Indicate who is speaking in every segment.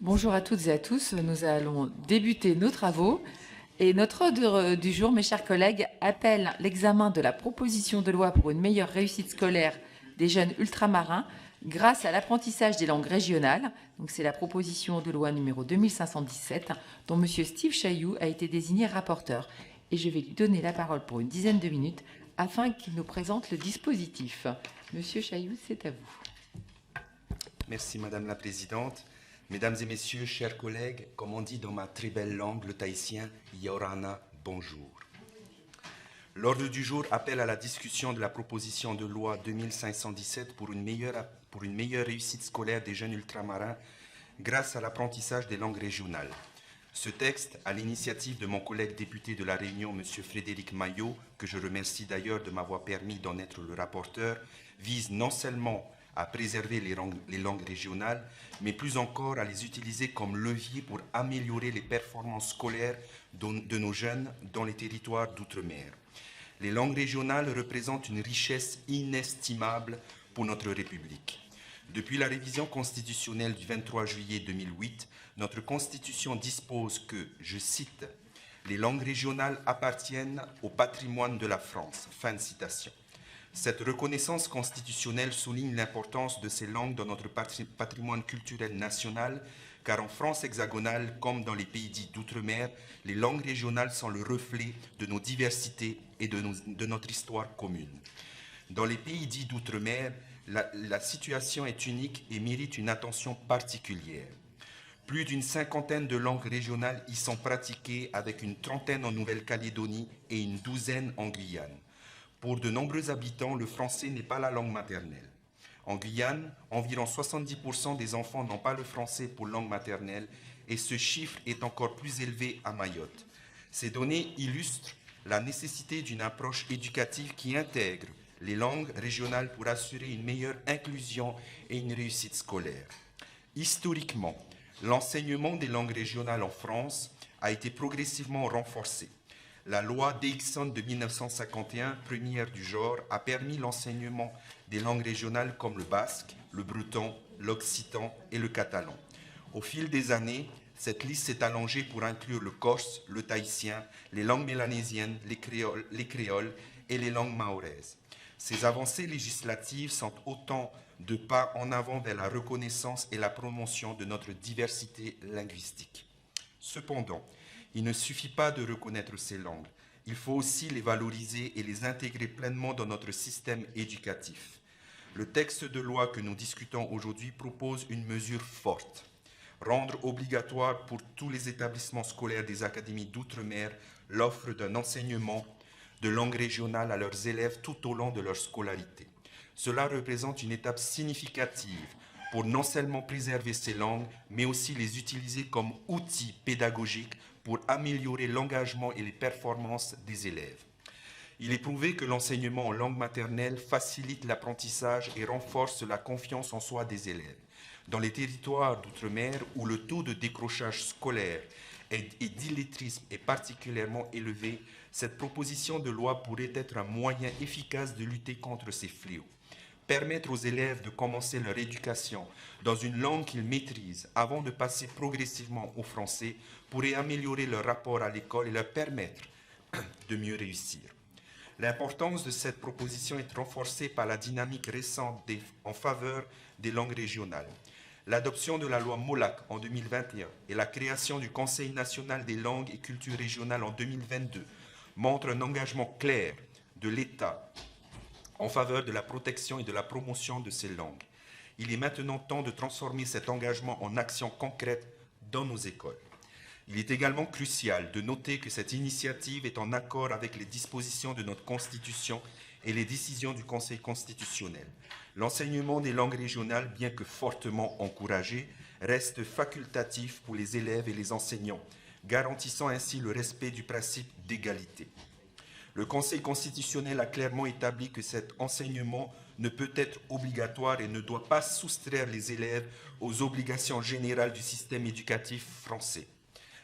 Speaker 1: Bonjour à toutes et à tous. Nous allons débuter nos travaux. Et notre ordre du jour, mes chers collègues, appelle l'examen de la proposition de loi pour une meilleure réussite scolaire des jeunes ultramarins grâce à l'apprentissage des langues régionales. Donc, c'est la proposition de loi numéro 2517 dont M. Steve Chailloux a été désigné rapporteur. Et je vais lui donner la parole pour une dizaine de minutes afin qu'il nous présente le dispositif. Monsieur Chailloux, c'est à vous.
Speaker 2: Merci Madame la Présidente. Mesdames et Messieurs, chers collègues, comme on dit dans ma très belle langue, le tahitien, Yorana, bonjour. L'ordre du jour appelle à la discussion de la proposition de loi 2517 pour une meilleure réussite scolaire des jeunes ultramarins grâce à l'apprentissage des langues régionales. Ce texte, à l'initiative de mon collègue député de La Réunion, M. Frédéric Maillot, que je remercie d'ailleurs de m'avoir permis d'en être le rapporteur, vise non seulement à préserver les langues régionales, mais plus encore à les utiliser comme levier pour améliorer les performances scolaires de nos jeunes dans les territoires d'outre-mer. Les langues régionales représentent une richesse inestimable pour notre République. Depuis la révision constitutionnelle du 23 juillet 2008, notre Constitution dispose que, je cite, « Les langues régionales appartiennent au patrimoine de la France ». Fin de citation. Cette reconnaissance constitutionnelle souligne l'importance de ces langues dans notre patrimoine culturel national, car en France hexagonale, comme dans les pays dits d'outre-mer, les langues régionales sont le reflet de nos diversités et de notre histoire commune. Dans les pays dits d'outre-mer, la situation est unique et mérite une attention particulière. Plus d'une cinquantaine de langues régionales y sont pratiquées, avec une trentaine en Nouvelle-Calédonie et une douzaine en Guyane. Pour de nombreux habitants, le français n'est pas la langue maternelle. En Guyane, environ 70% des enfants n'ont pas le français pour langue maternelle et ce chiffre est encore plus élevé à Mayotte. Ces données illustrent la nécessité d'une approche éducative qui intègre les langues régionales pour assurer une meilleure inclusion et une réussite scolaire. Historiquement, l'enseignement des langues régionales en France a été progressivement renforcé. La loi Deixonne de 1951, première du genre, a permis l'enseignement des langues régionales comme le basque, le breton, l'occitan et le catalan. Au fil des années, cette liste s'est allongée pour inclure le corse, le tahitien, les langues mélanésiennes, les créoles et les langues mahoraises. Ces avancées législatives sont autant de pas en avant vers la reconnaissance et la promotion de notre diversité linguistique. Cependant, il ne suffit pas de reconnaître ces langues, il faut aussi les valoriser et les intégrer pleinement dans notre système éducatif. Le texte de loi que nous discutons aujourd'hui propose une mesure forte. Rendre obligatoire pour tous les établissements scolaires des académies d'outre-mer l'offre d'un enseignement de langue régionale à leurs élèves tout au long de leur scolarité. Cela représente une étape significative pour non seulement préserver ces langues, mais aussi les utiliser comme outils pédagogiques pour améliorer l'engagement et les performances des élèves. Il est prouvé que l'enseignement en langue maternelle facilite l'apprentissage et renforce la confiance en soi des élèves. Dans les territoires d'outre-mer où le taux de décrochage scolaire et d'illettrisme est particulièrement élevé, cette proposition de loi pourrait être un moyen efficace de lutter contre ces fléaux. Permettre aux élèves de commencer leur éducation dans une langue qu'ils maîtrisent avant de passer progressivement au français pourrait améliorer leur rapport à l'école et leur permettre de mieux réussir. L'importance de cette proposition est renforcée par la dynamique récente en faveur des langues régionales. L'adoption de la loi MOLAC en 2021 et la création du Conseil national des langues et cultures régionales en 2022 montrent un engagement clair de l'État en faveur de la protection et de la promotion de ces langues. Il est maintenant temps de transformer cet engagement en actions concrètes dans nos écoles. Il est également crucial de noter que cette initiative est en accord avec les dispositions de notre Constitution et les décisions du Conseil constitutionnel. L'enseignement des langues régionales, bien que fortement encouragé, reste facultatif pour les élèves et les enseignants, garantissant ainsi le respect du principe d'égalité. Le Conseil constitutionnel a clairement établi que cet enseignement ne peut être obligatoire et ne doit pas soustraire les élèves aux obligations générales du système éducatif français.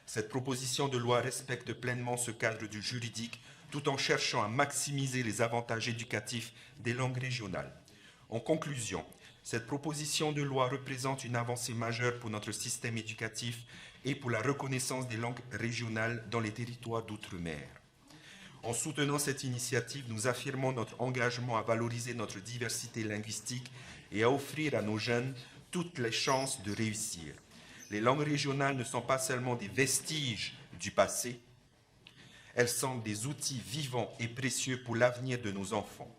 Speaker 2: Cette proposition de loi respecte pleinement ce cadre du juridique tout en cherchant à maximiser les avantages éducatifs des langues régionales. En conclusion, Cette proposition de loi représente une avancée majeure pour notre système éducatif et pour la reconnaissance des langues régionales dans les territoires d'outre-mer. En soutenant cette initiative, nous affirmons notre engagement à valoriser notre diversité linguistique et à offrir à nos jeunes toutes les chances de réussir. Les langues régionales ne sont pas seulement des vestiges du passé, elles sont des outils vivants et précieux pour l'avenir de nos enfants.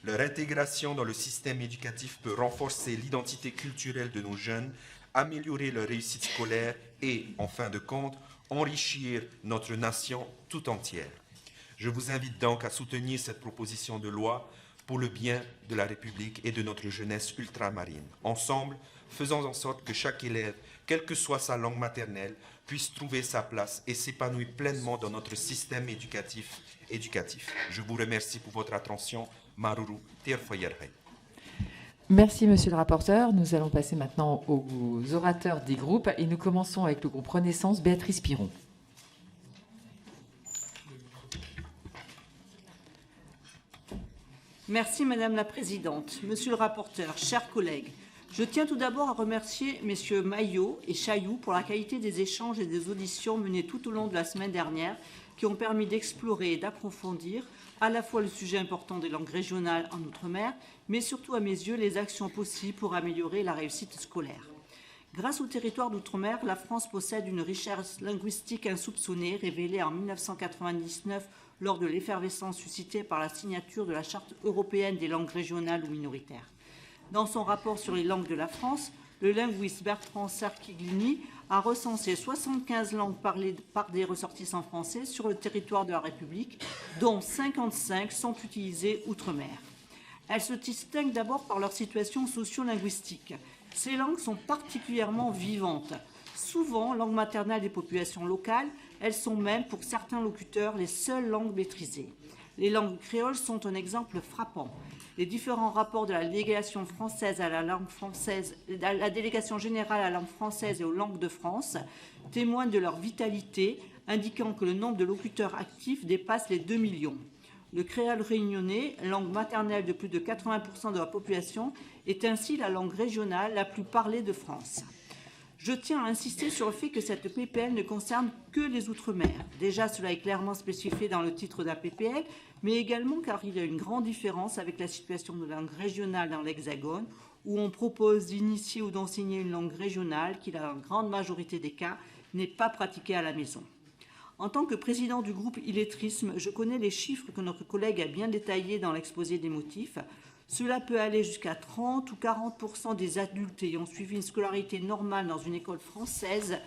Speaker 2: Leur intégration dans le système éducatif peut renforcer l'identité culturelle de nos jeunes, améliorer leur réussite scolaire et, en fin de compte, enrichir notre nation tout entière. Je vous invite donc à soutenir cette proposition de loi pour le bien de la République et de notre jeunesse ultramarine. Ensemble, faisons en sorte que chaque élève, quelle que soit sa langue maternelle, puisse trouver sa place et s'épanouir pleinement dans notre système éducatif. Je vous remercie pour votre attention. Maruru Tirfoyerhei.
Speaker 1: Merci, monsieur le rapporteur. Nous allons passer maintenant aux orateurs des groupes et nous commençons avec le groupe Renaissance, Béatrice Piron.
Speaker 3: Merci Madame la Présidente. Monsieur le rapporteur, chers collègues, je tiens tout d'abord à remercier messieurs Maillot et Chailloux pour la qualité des échanges et des auditions menées tout au long de la semaine dernière qui ont permis d'explorer et d'approfondir à la fois le sujet important des langues régionales en Outre-mer, mais surtout à mes yeux les actions possibles pour améliorer la réussite scolaire. Grâce au territoire d'Outre-mer, la France possède une richesse linguistique insoupçonnée révélée en 1999 lors de l'effervescence suscitée par la signature de la Charte européenne des langues régionales ou minoritaires. Dans son rapport sur les langues de la France, le linguiste Bertrand Cerchiglini a recensé 75 langues parlées par des ressortissants français sur le territoire de la République, dont 55 sont utilisées outre-mer. Elles se distinguent d'abord par leur situation socio-linguistique. Ces langues sont particulièrement vivantes. Souvent, langue maternelle des populations locales, elles sont même, pour certains locuteurs, les seules langues maîtrisées. Les langues créoles sont un exemple frappant. Les différents rapports de la délégation française à la langue française, la délégation générale à la langue française et aux langues de France témoignent de leur vitalité, indiquant que le nombre de locuteurs actifs dépasse les 2 millions. Le créole réunionnais, langue maternelle de plus de 80% de la population, est ainsi la langue régionale la plus parlée de France. Je tiens à insister sur le fait que cette PPL ne concerne que les Outre-mer. Déjà, cela est clairement spécifié dans le titre de la PPL, mais également car il y a une grande différence avec la situation de langue régionale dans l'Hexagone, où on propose d'initier ou d'enseigner une langue régionale qui, dans la grande majorité des cas, n'est pas pratiquée à la maison. En tant que président du groupe Illettrisme, je connais les chiffres que notre collègue a bien détaillés dans l'exposé des motifs. Cela peut aller jusqu'à 30 ou 40% des adultes ayant suivi une scolarité normale dans une école française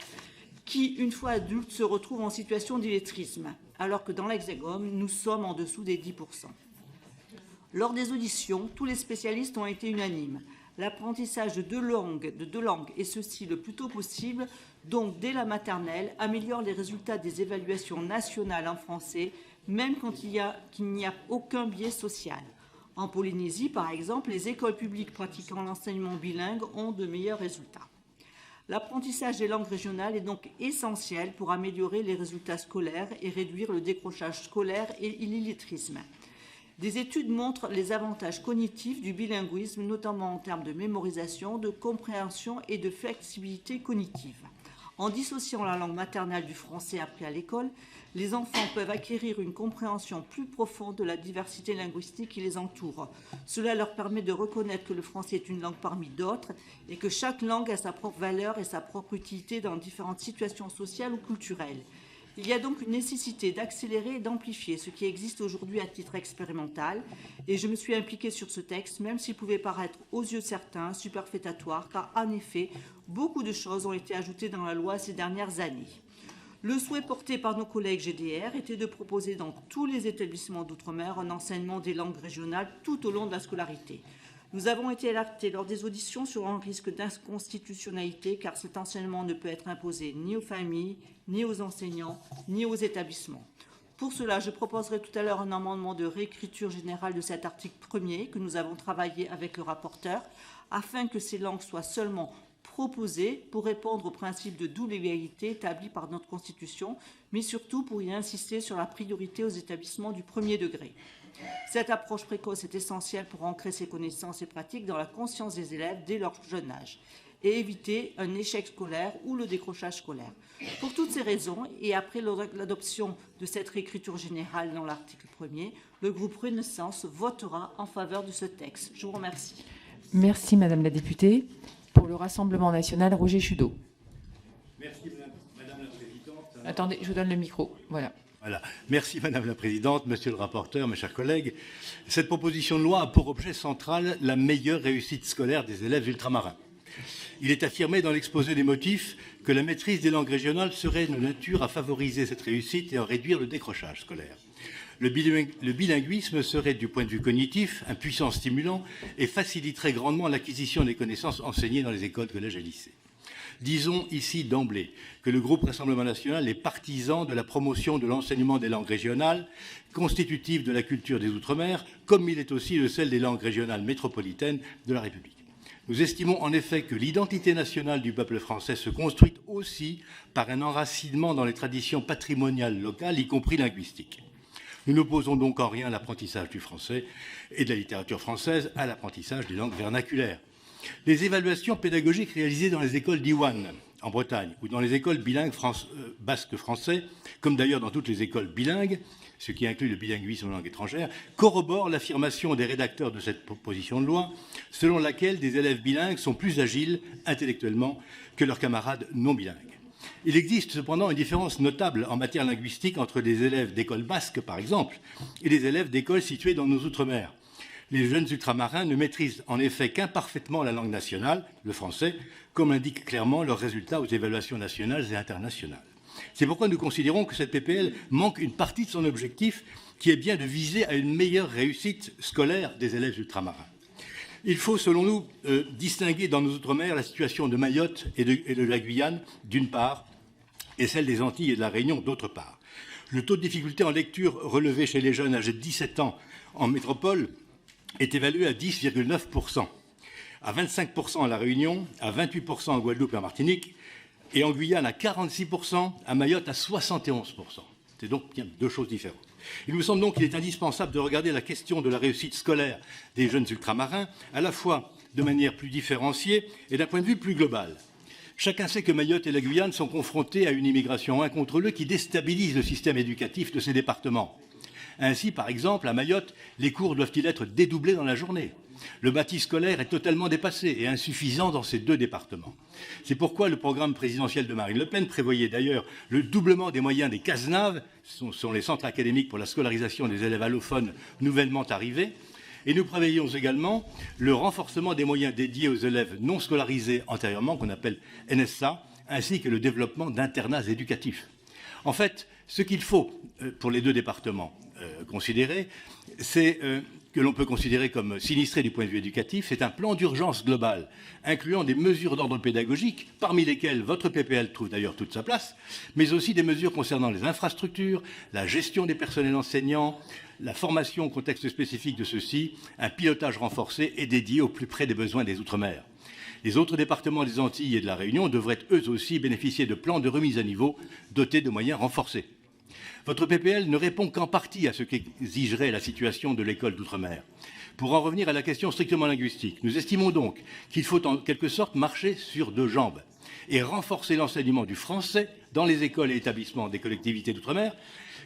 Speaker 3: qui, une fois adultes, se retrouvent en situation d'illettrisme, alors que dans l'Hexagone, nous sommes en dessous des 10%. Lors des auditions, tous les spécialistes ont été unanimes. L'apprentissage de deux langues, et ceci le plus tôt possible, donc dès la maternelle, améliore les résultats des évaluations nationales en français, même quand il n'y a aucun biais social. En Polynésie, par exemple, les écoles publiques pratiquant l'enseignement bilingue ont de meilleurs résultats. L'apprentissage des langues régionales est donc essentiel pour améliorer les résultats scolaires et réduire le décrochage scolaire et l'illettrisme. Des études montrent les avantages cognitifs du bilinguisme, notamment en termes de mémorisation, de compréhension et de flexibilité cognitive. En dissociant la langue maternelle du français appris à l'école, les enfants peuvent acquérir une compréhension plus profonde de la diversité linguistique qui les entoure. Cela leur permet de reconnaître que le français est une langue parmi d'autres et que chaque langue a sa propre valeur et sa propre utilité dans différentes situations sociales ou culturelles. Il y a donc une nécessité d'accélérer et d'amplifier ce qui existe aujourd'hui à titre expérimental, et je me suis impliquée sur ce texte, même s'il pouvait paraître aux yeux de certains superfétatoire, car en effet, beaucoup de choses ont été ajoutées dans la loi ces dernières années. Le souhait porté par nos collègues GDR était de proposer dans tous les établissements d'outre-mer un enseignement des langues régionales tout au long de la scolarité. Nous avons été alertés lors des auditions sur un risque d'inconstitutionnalité car cet enseignement ne peut être imposé ni aux familles, ni aux enseignants, ni aux établissements. Pour cela, je proposerai tout à l'heure un amendement de réécriture générale de cet article 1er que nous avons travaillé avec le rapporteur afin que ces langues soient seulement proposées pour répondre au principe de double égalité établi par notre Constitution, mais surtout pour y insister sur la priorité aux établissements du premier degré. Cette approche précoce est essentielle pour ancrer ces connaissances et pratiques dans la conscience des élèves dès leur jeune âge et éviter un échec scolaire ou le décrochage scolaire. Pour toutes ces raisons, et après l'adoption de cette réécriture générale dans l'article 1er, le groupe Renaissance votera en faveur de ce texte. Je vous remercie.
Speaker 1: Merci, Madame la députée. Pour le Rassemblement national, Roger Chudeau.
Speaker 4: Merci, Madame la Présidente.
Speaker 1: Attendez, je vous donne le micro. Voilà.
Speaker 4: Merci, Madame la Présidente, Monsieur le rapporteur, mes chers collègues. Cette proposition de loi a pour objet central la meilleure réussite scolaire des élèves ultramarins. Il est affirmé dans l'exposé des motifs que la maîtrise des langues régionales serait de nature à favoriser cette réussite et à réduire le décrochage scolaire. Le bilinguisme serait, du point de vue cognitif, un puissant stimulant et faciliterait grandement l'acquisition des connaissances enseignées dans les écoles, collèges et lycées. Disons ici d'emblée que le groupe Rassemblement national est partisan de la promotion de l'enseignement des langues régionales, constitutive de la culture des Outre-mer, comme il est aussi de celle des langues régionales métropolitaines de la République. Nous estimons en effet que l'identité nationale du peuple français se construit aussi par un enracinement dans les traditions patrimoniales locales, y compris linguistiques. Nous n'opposons donc en rien l'apprentissage du français et de la littérature française à l'apprentissage des langues vernaculaires. Les évaluations pédagogiques réalisées dans les écoles d'Iwan, en Bretagne, ou dans les écoles bilingues basque-français, comme d'ailleurs dans toutes les écoles bilingues, ce qui inclut le bilinguisme en langue étrangère, corroborent l'affirmation des rédacteurs de cette proposition de loi, selon laquelle des élèves bilingues sont plus agiles intellectuellement que leurs camarades non bilingues. Il existe cependant une différence notable en matière linguistique entre les élèves d'écoles basques, par exemple, et les élèves d'écoles situées dans nos Outre-mer. Les jeunes ultramarins ne maîtrisent en effet qu'imparfaitement la langue nationale, le français, comme l'indiquent clairement leurs résultats aux évaluations nationales et internationales. C'est pourquoi nous considérons que cette PPL manque une partie de son objectif, qui est bien de viser à une meilleure réussite scolaire des élèves ultramarins. Il faut, selon nous, distinguer dans nos Outre-mer la situation de Mayotte et de la Guyane, d'une part, et celle des Antilles et de la Réunion, d'autre part. Le taux de difficulté en lecture relevé chez les jeunes âgés de 17 ans en métropole est évalué à 10,9%, à 25% à La Réunion, à 28% en Guadeloupe et en Martinique, et en Guyane à 46%, à Mayotte à 71%. C'est donc bien deux choses différentes. Il nous semble donc qu'il est indispensable de regarder la question de la réussite scolaire des jeunes ultramarins à la fois de manière plus différenciée et d'un point de vue plus global. Chacun sait que Mayotte et la Guyane sont confrontés à une immigration incontrôlée qui déstabilise le système éducatif de ces départements. Ainsi, par exemple, à Mayotte, les cours doivent-ils être dédoublés dans la journée ? Le bâti scolaire est totalement dépassé et insuffisant dans ces deux départements. C'est pourquoi le programme présidentiel de Marine Le Pen prévoyait d'ailleurs le doublement des moyens des CASNAV, ce sont les centres académiques pour la scolarisation des élèves allophones nouvellement arrivés, et nous prévoyons également le renforcement des moyens dédiés aux élèves non scolarisés antérieurement, qu'on appelle NSA, ainsi que le développement d'internats éducatifs. En fait, ce qu'il faut pour les deux départements considérer, c'est que l'on peut considérer comme sinistré du point de vue éducatif, c'est un plan d'urgence global, incluant des mesures d'ordre pédagogique, parmi lesquelles votre PPL trouve d'ailleurs toute sa place, mais aussi des mesures concernant les infrastructures, la gestion des personnels enseignants, la formation au contexte spécifique de ceux-ci, un pilotage renforcé et dédié au plus près des besoins des Outre-mer. Les autres départements des Antilles et de la Réunion devraient eux aussi bénéficier de plans de remise à niveau dotés de moyens renforcés. Votre PPL ne répond qu'en partie à ce qu'exigerait la situation de l'école d'outre-mer. Pour en revenir à la question strictement linguistique, nous estimons donc qu'il faut en quelque sorte marcher sur deux jambes et renforcer l'enseignement du français dans les écoles et établissements des collectivités d'outre-mer,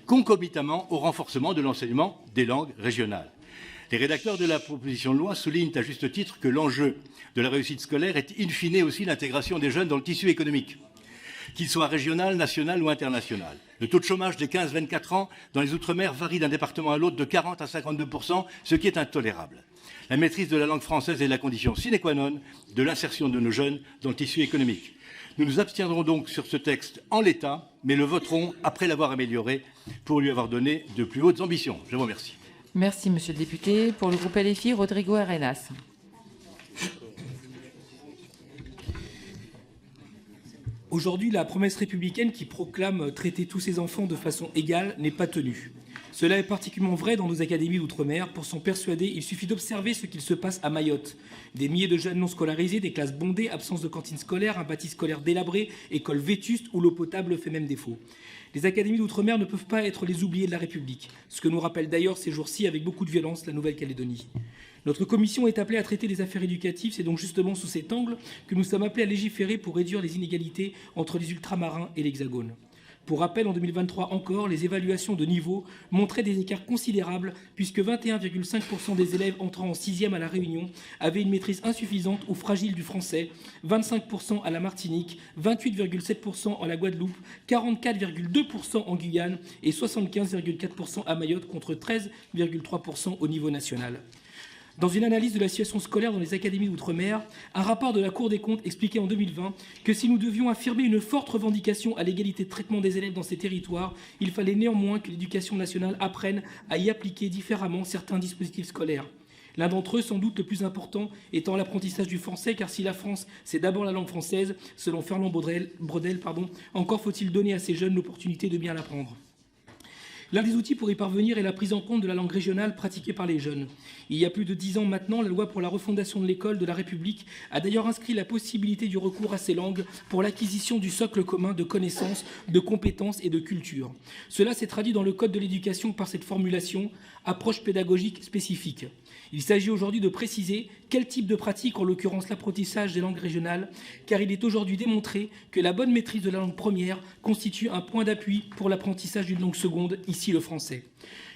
Speaker 4: concomitamment au renforcement de l'enseignement des langues régionales. Les rédacteurs de la proposition de loi soulignent à juste titre que l'enjeu de la réussite scolaire est in fine aussi l'intégration des jeunes dans le tissu économique, qu'il soit régional, national ou international. Le taux de chômage des 15-24 ans dans les Outre-mer varie d'un département à l'autre de 40 à 52%, ce qui est intolérable. La maîtrise de la langue française est la condition sine qua non de l'insertion de nos jeunes dans le tissu économique. Nous nous abstiendrons donc sur ce texte en l'état, mais le voterons après l'avoir amélioré pour lui avoir donné de plus hautes ambitions. Je vous remercie.
Speaker 1: Merci, monsieur le député. Pour le groupe LFI, Rodrigo Arenas.
Speaker 5: Aujourd'hui, la promesse républicaine qui proclame traiter tous ses enfants de façon égale n'est pas tenue. Cela est particulièrement vrai dans nos académies d'outre-mer. Pour s'en persuader, il suffit d'observer ce qu'il se passe à Mayotte. Des milliers de jeunes non scolarisés, des classes bondées, absence de cantine scolaire, un bâti scolaire délabré, école vétuste où l'eau potable fait même défaut. Les académies d'outre-mer ne peuvent pas être les oubliés de la République, ce que nous rappelle d'ailleurs ces jours-ci avec beaucoup de violence la Nouvelle-Calédonie. Notre commission est appelée à traiter des affaires éducatives, c'est donc justement sous cet angle que nous sommes appelés à légiférer pour réduire les inégalités entre les ultramarins et l'Hexagone. Pour rappel, en 2023 encore, les évaluations de niveau montraient des écarts considérables puisque 21,5% des élèves entrant en 6e à La Réunion avaient une maîtrise insuffisante ou fragile du français, 25% à la Martinique, 28,7% en la Guadeloupe, 44,2% en Guyane et 75,4% à Mayotte contre 13,3% au niveau national. Dans une analyse de la situation scolaire dans les académies d'outre-mer, un rapport de la Cour des comptes expliquait en 2020 que si nous devions affirmer une forte revendication à l'égalité de traitement des élèves dans ces territoires, il fallait néanmoins que l'éducation nationale apprenne à y appliquer différemment certains dispositifs scolaires. L'un d'entre eux, sans doute le plus important, étant l'apprentissage du français, car si la France, c'est d'abord la langue française, selon Fernand Braudel, encore faut-il donner à ces jeunes l'opportunité de bien l'apprendre. L'un des outils pour y parvenir est la prise en compte de la langue régionale pratiquée par les jeunes. Il y a plus de 10 ans maintenant, la loi pour la refondation de l'école de la République a d'ailleurs inscrit la possibilité du recours à ces langues pour l'acquisition du socle commun de connaissances, de compétences et de culture. Cela s'est traduit dans le Code de l'éducation par cette formulation « approche pédagogique spécifique ». Il s'agit aujourd'hui de préciser quel type de pratique, en l'occurrence l'apprentissage des langues régionales, car il est aujourd'hui démontré que la bonne maîtrise de la langue première constitue un point d'appui pour l'apprentissage d'une langue seconde, ici le français.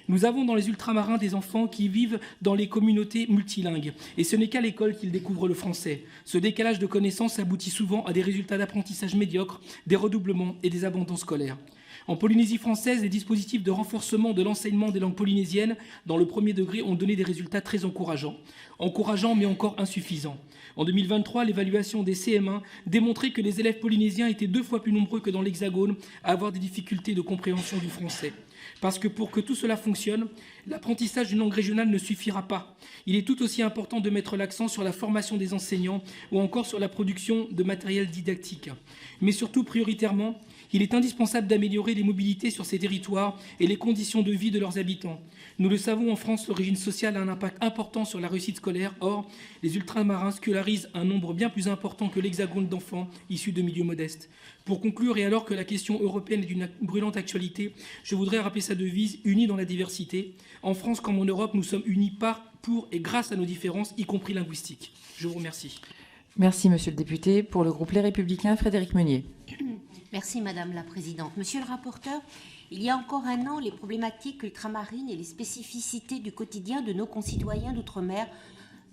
Speaker 5: Nous avons dans les ultramarins des enfants qui vivent dans les communautés multilingues, et ce n'est qu'à l'école qu'ils découvrent le français. Ce décalage de connaissances aboutit souvent à des résultats d'apprentissage médiocres, des redoublements et des abandons scolaires. En Polynésie française, les dispositifs de renforcement de l'enseignement des langues polynésiennes dans le premier degré ont donné des résultats très encourageants mais encore insuffisants. En 2023, l'évaluation des CM1 démontrait que les élèves polynésiens étaient 2 fois plus nombreux que dans l'Hexagone à avoir des difficultés de compréhension du français. Parce que pour que tout cela fonctionne, l'apprentissage d'une langue régionale ne suffira pas. Il est tout aussi important de mettre l'accent sur la formation des enseignants ou encore sur la production de matériel didactique. Mais surtout, prioritairement, il est indispensable d'améliorer les mobilités sur ces territoires et les conditions de vie de leurs habitants. Nous le savons, en France, l'origine sociale a un impact important sur la réussite scolaire. Or, les ultramarins scolarisent un nombre bien plus important que l'Hexagone d'enfants issus de milieux modestes. Pour conclure, et alors que la question européenne est d'une brûlante actualité, je voudrais rappeler sa devise « Unis dans la diversité ». En France comme en Europe, nous sommes unis par, pour et grâce à nos différences, y compris linguistiques. Je vous remercie.
Speaker 1: Merci, monsieur le député. Pour le groupe Les Républicains, Frédéric Meunier.
Speaker 6: Merci, Madame la Présidente. Monsieur le rapporteur, il y a encore un an, les problématiques ultramarines et les spécificités du quotidien de nos concitoyens d'outre-mer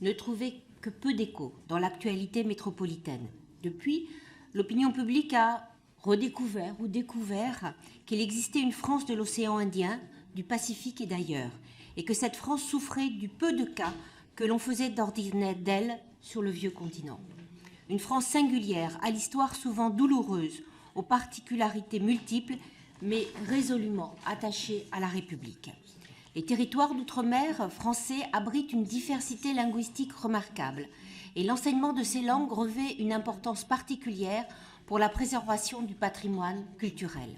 Speaker 6: ne trouvaient que peu d'écho dans l'actualité métropolitaine. Depuis, l'opinion publique a redécouvert ou découvert qu'il existait une France de l'océan Indien, du Pacifique et d'ailleurs, et que cette France souffrait du peu de cas que l'on faisait d'ordinaire d'elle sur le vieux continent. Une France singulière, à l'histoire souvent douloureuse, aux particularités multiples, mais résolument attachée à la République. Les territoires d'outre-mer français abritent une diversité linguistique remarquable, et l'enseignement de ces langues revêt une importance particulière pour la préservation du patrimoine culturel.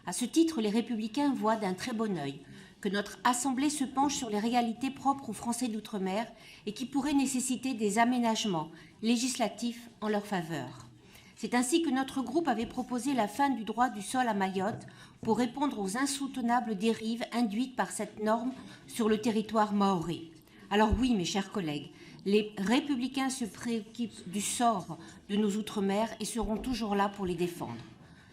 Speaker 6: À ce titre, les Républicains voient d'un très bon œil que notre Assemblée se penche sur les réalités propres aux Français d'outre-mer et qui pourraient nécessiter des aménagements législatifs en leur faveur. C'est ainsi que notre groupe avait proposé la fin du droit du sol à Mayotte pour répondre aux insoutenables dérives induites par cette norme sur le territoire mahorais. Alors oui, mes chers collègues, les Républicains se préoccupent du sort de nos outre-mer et seront toujours là pour les défendre.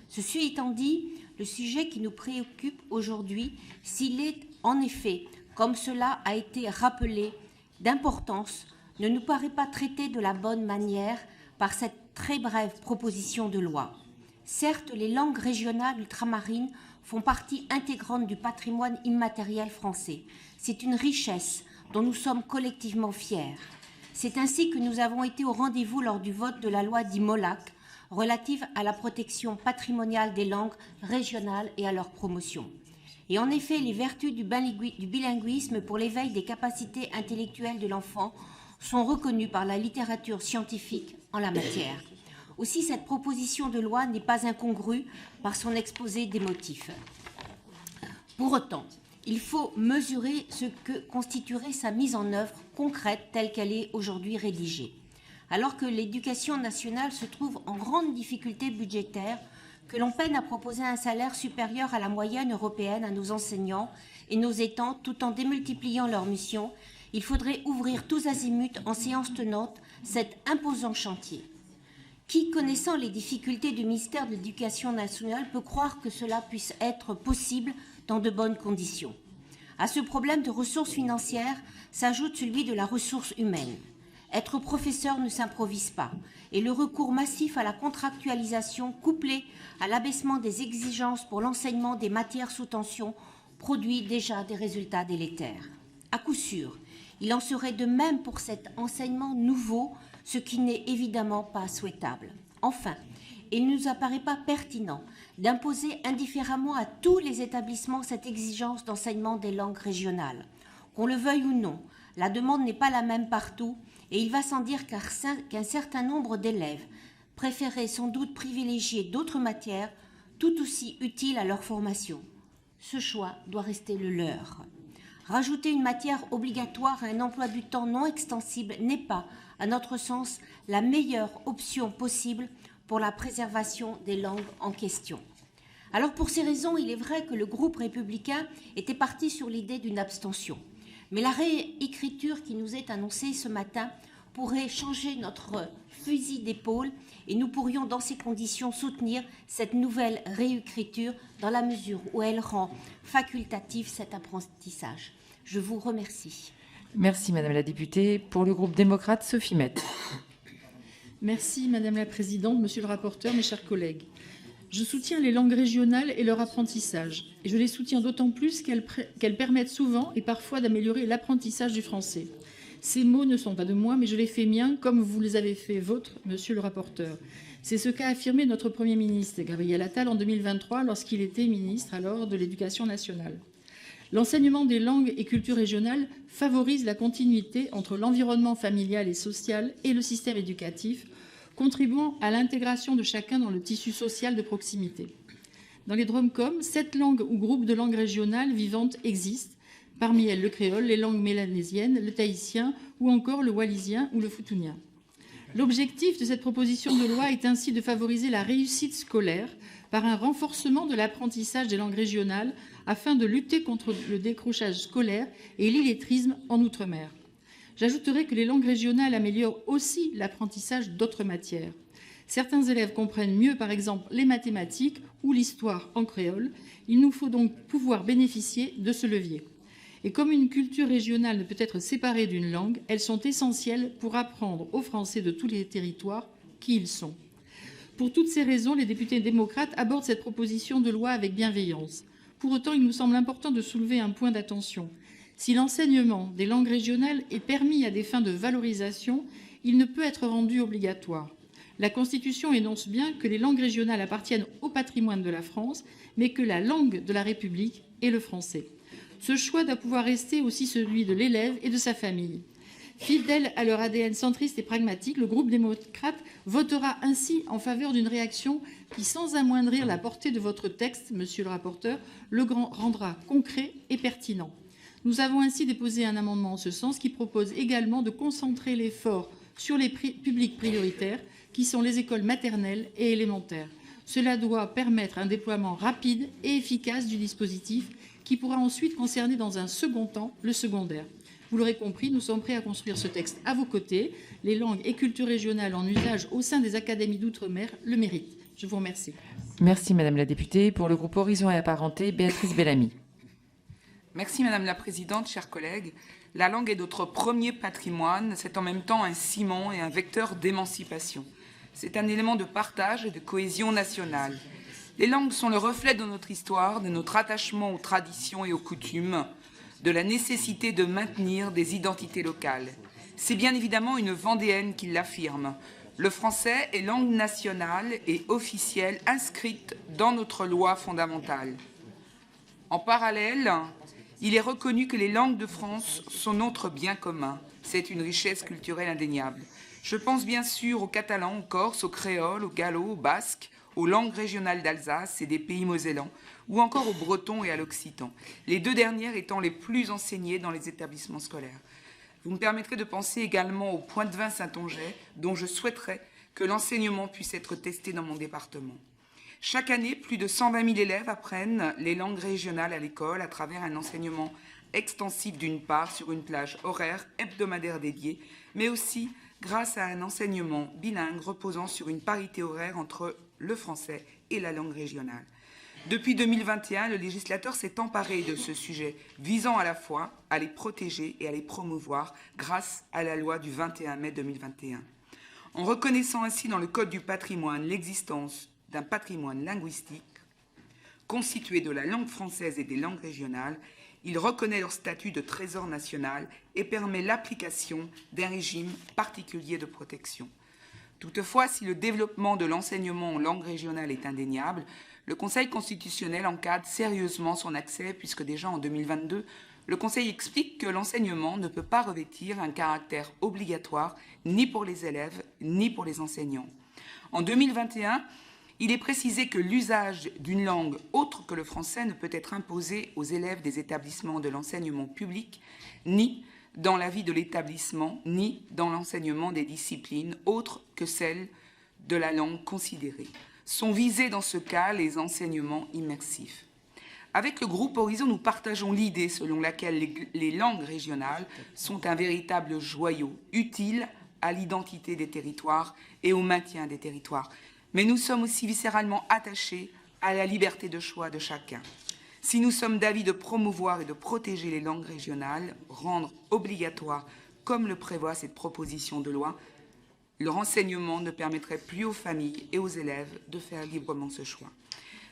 Speaker 6: Ceci étant dit, le sujet qui nous préoccupe aujourd'hui, s'il est en effet, comme cela a été rappelé, d'importance, ne nous paraît pas traité de la bonne manière par cette très brève proposition de loi. Certes, les langues régionales ultramarines font partie intégrante du patrimoine immatériel français. C'est une richesse dont nous sommes collectivement fiers. C'est ainsi que nous avons été au rendez-vous lors du vote de la loi dite Molac, relative à la protection patrimoniale des langues régionales et à leur promotion. Et en effet, les vertus du bilinguisme pour l'éveil des capacités intellectuelles de l'enfant sont reconnues par la littérature scientifique en la matière. Aussi, cette proposition de loi n'est pas incongrue par son exposé des motifs. Pour autant, il faut mesurer ce que constituerait sa mise en œuvre concrète telle qu'elle est aujourd'hui rédigée. Alors que l'éducation nationale se trouve en grande difficulté budgétaire, que l'on peine à proposer un salaire supérieur à la moyenne européenne à nos enseignants et nos aidants tout en démultipliant leurs missions, il faudrait ouvrir tous azimuts en séance tenante cet imposant chantier. Qui, connaissant les difficultés du ministère de l'Éducation nationale, peut croire que cela puisse être possible dans de bonnes conditions? À ce problème de ressources financières s'ajoute celui de la ressource humaine. Être professeur ne s'improvise pas, et le recours massif à la contractualisation, couplé à l'abaissement des exigences pour l'enseignement des matières sous tension, produit déjà des résultats délétères. À coup sûr, il en serait de même pour cet enseignement nouveau, ce qui n'est évidemment pas souhaitable. Enfin, il ne nous apparaît pas pertinent d'imposer indifféremment à tous les établissements cette exigence d'enseignement des langues régionales. Qu'on le veuille ou non, la demande n'est pas la même partout, et il va sans dire qu'un certain nombre d'élèves préféraient sans doute privilégier d'autres matières tout aussi utiles à leur formation. Ce choix doit rester le leur. Rajouter une matière obligatoire à un emploi du temps non extensible n'est pas, à notre sens, la meilleure option possible pour la préservation des langues en question. Alors pour ces raisons, il est vrai que le groupe républicain était parti sur l'idée d'une abstention. Mais la réécriture qui nous est annoncée ce matin pourrait changer notre fusil d'épaule et nous pourrions dans ces conditions soutenir cette nouvelle réécriture dans la mesure où elle rend facultatif cet apprentissage. Je vous remercie.
Speaker 1: Merci Madame la députée. Pour le groupe démocrate, Sophie Mette.
Speaker 7: Merci Madame la Présidente, Monsieur le rapporteur, mes chers collègues. Je soutiens les langues régionales et leur apprentissage. Et je les soutiens d'autant plus qu'elles permettent souvent et parfois d'améliorer l'apprentissage du français. Ces mots ne sont pas de moi, mais je les fais miens comme vous les avez fait vôtres, Monsieur le rapporteur. C'est ce qu'a affirmé notre Premier ministre, Gabriel Attal, en 2023, lorsqu'il était ministre alors de l'Éducation nationale. L'enseignement des langues et cultures régionales favorise la continuité entre l'environnement familial et social et le système éducatif, contribuant à l'intégration de chacun dans le tissu social de proximité. Dans les DROMCOM, 7 langues ou groupes de langues régionales vivantes existent, parmi elles le créole, les langues mélanésiennes, le tahitien ou encore le wallisien ou le foutounien. L'objectif de cette proposition de loi est ainsi de favoriser la réussite scolaire par un renforcement de l'apprentissage des langues régionales afin de lutter contre le décrochage scolaire et l'illettrisme en Outre-mer. J'ajouterai que les langues régionales améliorent aussi l'apprentissage d'autres matières. Certains élèves comprennent mieux, par exemple, les mathématiques ou l'histoire en créole. Il nous faut donc pouvoir bénéficier de ce levier. Et comme une culture régionale ne peut être séparée d'une langue, elles sont essentielles pour apprendre aux Français de tous les territoires qui ils sont. Pour toutes ces raisons, les députés démocrates abordent cette proposition de loi avec bienveillance. Pour autant, il nous semble important de soulever un point d'attention. Si l'enseignement des langues régionales est permis à des fins de valorisation, il ne peut être rendu obligatoire. La Constitution énonce bien que les langues régionales appartiennent au patrimoine de la France, mais que la langue de la République est le français. Ce choix doit pouvoir rester aussi celui de l'élève et de sa famille. Fidèles à leur ADN centriste et pragmatique, le groupe démocrate votera ainsi en faveur d'une réaction qui, sans amoindrir la portée de votre texte, monsieur le rapporteur, le rendra concret et pertinent. Nous avons ainsi déposé un amendement en ce sens qui propose également de concentrer l'effort sur les publics prioritaires, qui sont les écoles maternelles et élémentaires. Cela doit permettre un déploiement rapide et efficace du dispositif qui pourra ensuite concerner dans un second temps le secondaire. Vous l'aurez compris, nous sommes prêts à construire ce texte à vos côtés. Les langues et cultures régionales en usage au sein des académies d'outre-mer le méritent. Je vous remercie.
Speaker 1: Merci Madame la députée. Pour le groupe Horizon et Apparentés, Béatrice Bellamy.
Speaker 8: Merci Madame la Présidente, chers collègues. La langue est notre premier patrimoine, c'est en même temps un ciment et un vecteur d'émancipation. C'est un élément de partage et de cohésion nationale. Les langues sont le reflet de notre histoire, de notre attachement aux traditions et aux coutumes, de la nécessité de maintenir des identités locales. C'est bien évidemment une Vendéenne qui l'affirme. Le français est langue nationale et officielle inscrite dans notre loi fondamentale. En parallèle, il est reconnu que les langues de France sont notre bien commun. C'est une richesse culturelle indéniable. Je pense bien sûr au catalan, au corse, au créole, au gallo, au basque, aux langues régionales d'Alsace et des pays mosellans, ou encore au breton et à l'occitan, les deux dernières étant les plus enseignées dans les établissements scolaires. Vous me permettrez de penser également au Pointe-de-Vin Saintongeais, dont je souhaiterais que l'enseignement puisse être testé dans mon département. Chaque année, plus de 120 000 élèves apprennent les langues régionales à l'école à travers un enseignement extensif d'une part sur une plage horaire hebdomadaire dédiée, mais aussi grâce à un enseignement bilingue reposant sur une parité horaire entre le français et la langue régionale. Depuis 2021, le législateur s'est emparé de ce sujet, visant à la fois à les protéger et à les promouvoir grâce à la loi du 21 mai 2021. En reconnaissant ainsi dans le Code du patrimoine l'existence d'un patrimoine linguistique constitué de la langue française et des langues régionales, il reconnaît leur statut de trésor national et permet l'application d'un régime particulier de protection. Toutefois, si le développement de l'enseignement en langue régionale est indéniable, le Conseil constitutionnel encadre sérieusement son accès puisque déjà en 2022, le Conseil explique que l'enseignement ne peut pas revêtir un caractère obligatoire ni pour les élèves ni pour les enseignants. En 2021, il est précisé que l'usage d'une langue autre que le français ne peut être imposé aux élèves des établissements de l'enseignement public, ni dans la vie de l'établissement, ni dans l'enseignement des disciplines autres que celles de la langue considérée. Sont visés dans ce cas les enseignements immersifs. Avec le groupe Horizon, nous partageons l'idée selon laquelle les langues régionales sont un véritable joyau, utile à l'identité des territoires et au maintien des territoires. Mais nous sommes aussi viscéralement attachés à la liberté de choix de chacun. Si nous sommes d'avis de promouvoir et de protéger les langues régionales, rendre obligatoire, comme le prévoit cette proposition de loi, leur enseignement ne permettrait plus aux familles et aux élèves de faire librement ce choix.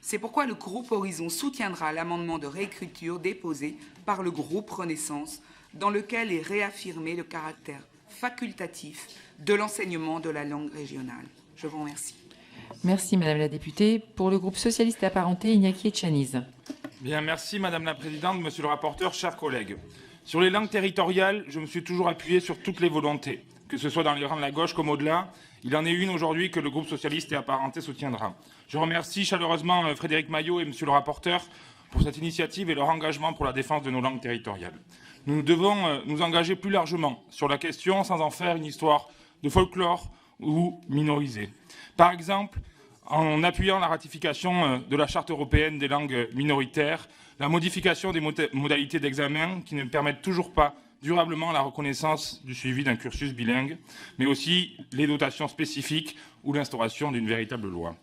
Speaker 8: C'est pourquoi le groupe Horizon soutiendra l'amendement de réécriture déposé par le groupe Renaissance, dans lequel est réaffirmé le caractère facultatif de l'enseignement de la langue régionale. Je vous remercie.
Speaker 1: Merci, Madame la députée. Pour le groupe socialiste apparenté, Iñaki Etchaniz.
Speaker 9: Bien, merci Madame la Présidente, Monsieur le rapporteur, chers collègues. Sur les langues territoriales, je me suis toujours appuyé sur toutes les volontés, que ce soit dans les rangs de la gauche comme au-delà. Il en est une aujourd'hui que le groupe socialiste et apparenté soutiendra. Je remercie chaleureusement Frédéric Maillot et Monsieur le rapporteur pour cette initiative et leur engagement pour la défense de nos langues territoriales. Nous devons nous engager plus largement sur la question sans en faire une histoire de folklore ou minorisée. Par exemple, en appuyant la ratification de la Charte européenne des langues minoritaires, la modification des modalités d'examen qui ne permettent toujours pas durablement la reconnaissance du suivi d'un cursus bilingue, mais aussi les dotations spécifiques ou l'instauration d'une véritable loi.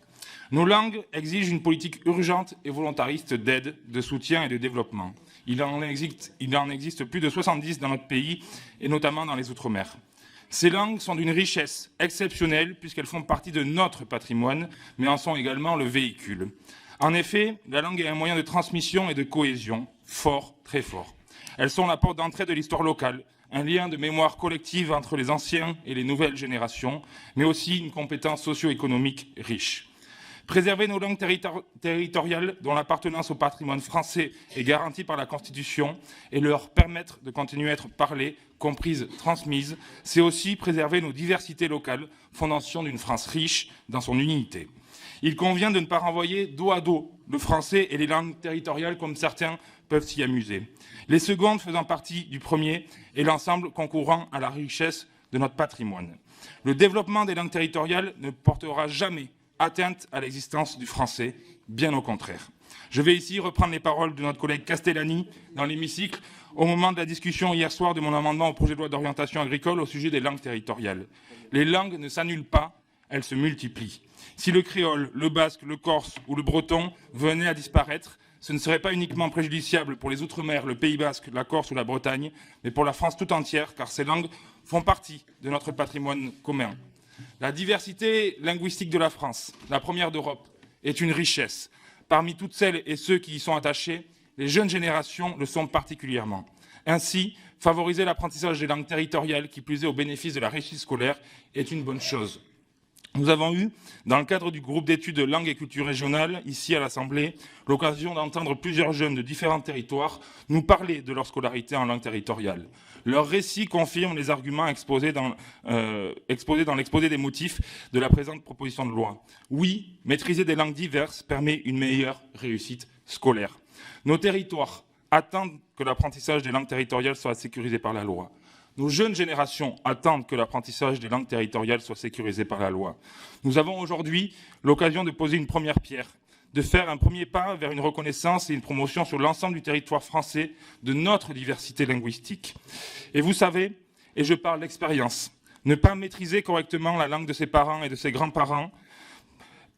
Speaker 9: Nos langues exigent une politique urgente et volontariste d'aide, de soutien et de développement. Il en existe plus de 70 dans notre pays, et notamment dans les Outre-mer. Ces langues sont d'une richesse exceptionnelle puisqu'elles font partie de notre patrimoine, mais en sont également le véhicule. En effet, la langue est un moyen de transmission et de cohésion fort, très fort. Elles sont la porte d'entrée de l'histoire locale, un lien de mémoire collective entre les anciens et les nouvelles générations, mais aussi une compétence socio-économique riche. Préserver nos langues territoriales dont l'appartenance au patrimoine français est garantie par la Constitution et leur permettre de continuer à être parlées, comprises, transmises, c'est aussi préserver nos diversités locales, fondation d'une France riche dans son unité. Il convient de ne pas renvoyer dos à dos le français et les langues territoriales comme certains peuvent s'y amuser. Les secondes faisant partie du premier et l'ensemble concourant à la richesse de notre patrimoine. Le développement des langues territoriales ne portera jamais atteinte à l'existence du français, bien au contraire. Je vais ici reprendre les paroles de notre collègue Castellani dans l'hémicycle au moment de la discussion hier soir de mon amendement au projet de loi d'orientation agricole au sujet des langues territoriales. Les langues ne s'annulent pas, elles se multiplient. Si le créole, le basque, le corse ou le breton venaient à disparaître, ce ne serait pas uniquement préjudiciable pour les Outre-mer, le Pays basque, la Corse ou la Bretagne, mais pour la France tout entière, car ces langues font partie de notre patrimoine commun. La diversité linguistique de la France, la première d'Europe, est une richesse. Parmi toutes celles et ceux qui y sont attachés, les jeunes générations le sont particulièrement. Ainsi, favoriser l'apprentissage des langues territoriales, qui plus est au bénéfice de la réussite scolaire, est une bonne chose. Nous avons eu, dans le cadre du groupe d'études langue et culture régionale, ici à l'Assemblée, l'occasion d'entendre plusieurs jeunes de différents territoires nous parler de leur scolarité en langue territoriale. Leur récit confirme les arguments exposés dans l'exposé des motifs de la présente proposition de loi. Oui, maîtriser des langues diverses permet une meilleure réussite scolaire. Nos territoires attendent que l'apprentissage des langues territoriales soit sécurisé par la loi. Nos jeunes générations attendent que l'apprentissage des langues territoriales soit sécurisé par la loi. Nous avons aujourd'hui l'occasion de poser une première pierre, de faire un premier pas vers une reconnaissance et une promotion sur l'ensemble du territoire français de notre diversité linguistique. Et vous savez, et je parle d'expérience, ne pas maîtriser correctement la langue de ses parents et de ses grands-parents,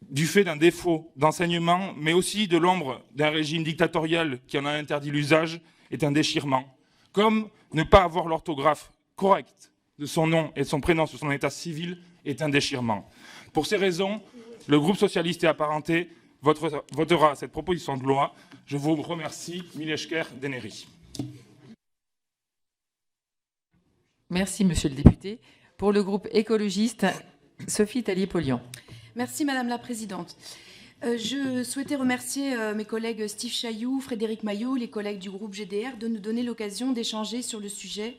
Speaker 9: du fait d'un défaut d'enseignement, mais aussi de l'ombre d'un régime dictatorial qui en a interdit l'usage, est un déchirement. Comme ne pas avoir l'orthographe correcte de son nom et de son prénom sur son état civil est un déchirement. Pour ces raisons, le groupe socialiste et apparenté votera cette proposition de loi. Je vous remercie. Mileshker Deneri.
Speaker 1: Merci, monsieur le député. Pour le groupe écologiste, Sophie Tallier-Polian.
Speaker 10: Merci, Madame la Présidente. Je souhaitais remercier mes collègues Steve Chailloux, Frédéric Maillot, les collègues du groupe GDR, de nous donner l'occasion d'échanger sur le sujet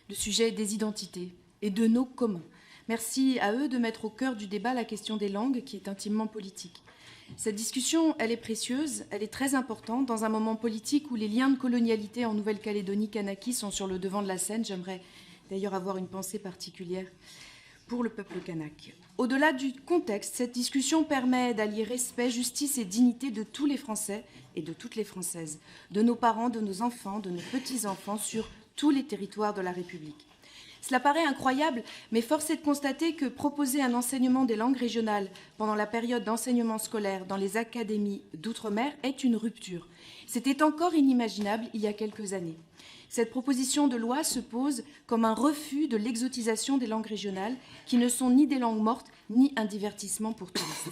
Speaker 10: des identités et de nos communs. Merci à eux de mettre au cœur du débat la question des langues, qui est intimement politique. Cette discussion, elle est précieuse, elle est très importante dans un moment politique où les liens de colonialité en Nouvelle-Calédonie kanaki sont sur le devant de la scène. J'aimerais d'ailleurs avoir une pensée particulière pour le peuple kanak. Au-delà du contexte, cette discussion permet d'allier respect, justice et dignité de tous les Français et de toutes les Françaises, de nos parents, de nos enfants, de nos petits-enfants sur tous les territoires de la République. Cela paraît incroyable, mais force est de constater que proposer un enseignement des langues régionales pendant la période d'enseignement scolaire dans les académies d'outre-mer est une rupture. C'était encore inimaginable il y a quelques années. Cette proposition de loi se pose comme un refus de l'exotisation des langues régionales, qui ne sont ni des langues mortes, ni un divertissement pour touristes.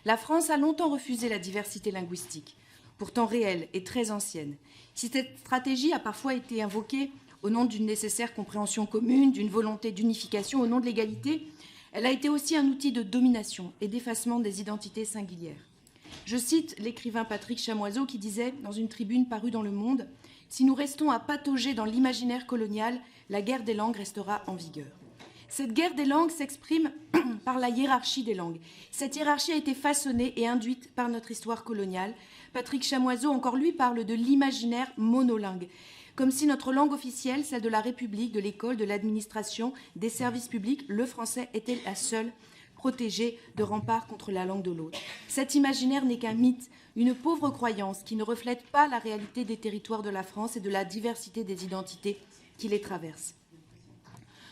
Speaker 10: La France a longtemps refusé la diversité linguistique, pourtant réelle et très ancienne. Si cette stratégie a parfois été invoquée au nom d'une nécessaire compréhension commune, d'une volonté d'unification, au nom de l'égalité, elle a été aussi un outil de domination et d'effacement des identités singulières. Je cite l'écrivain Patrick Chamoiseau qui disait dans une tribune parue dans Le Monde « Si nous restons à patauger dans l'imaginaire colonial, la guerre des langues restera en vigueur ». Cette guerre des langues s'exprime par la hiérarchie des langues. Cette hiérarchie a été façonnée et induite par notre histoire coloniale. Patrick Chamoiseau, encore lui, parle de l'imaginaire monolingue, comme si notre langue officielle, celle de la République, de l'école, de l'administration, des services publics, le français était la seule protégée de remparts contre la langue de l'autre. Cet imaginaire n'est qu'un mythe, une pauvre croyance qui ne reflète pas la réalité des territoires de la France et de la diversité des identités qui les traversent.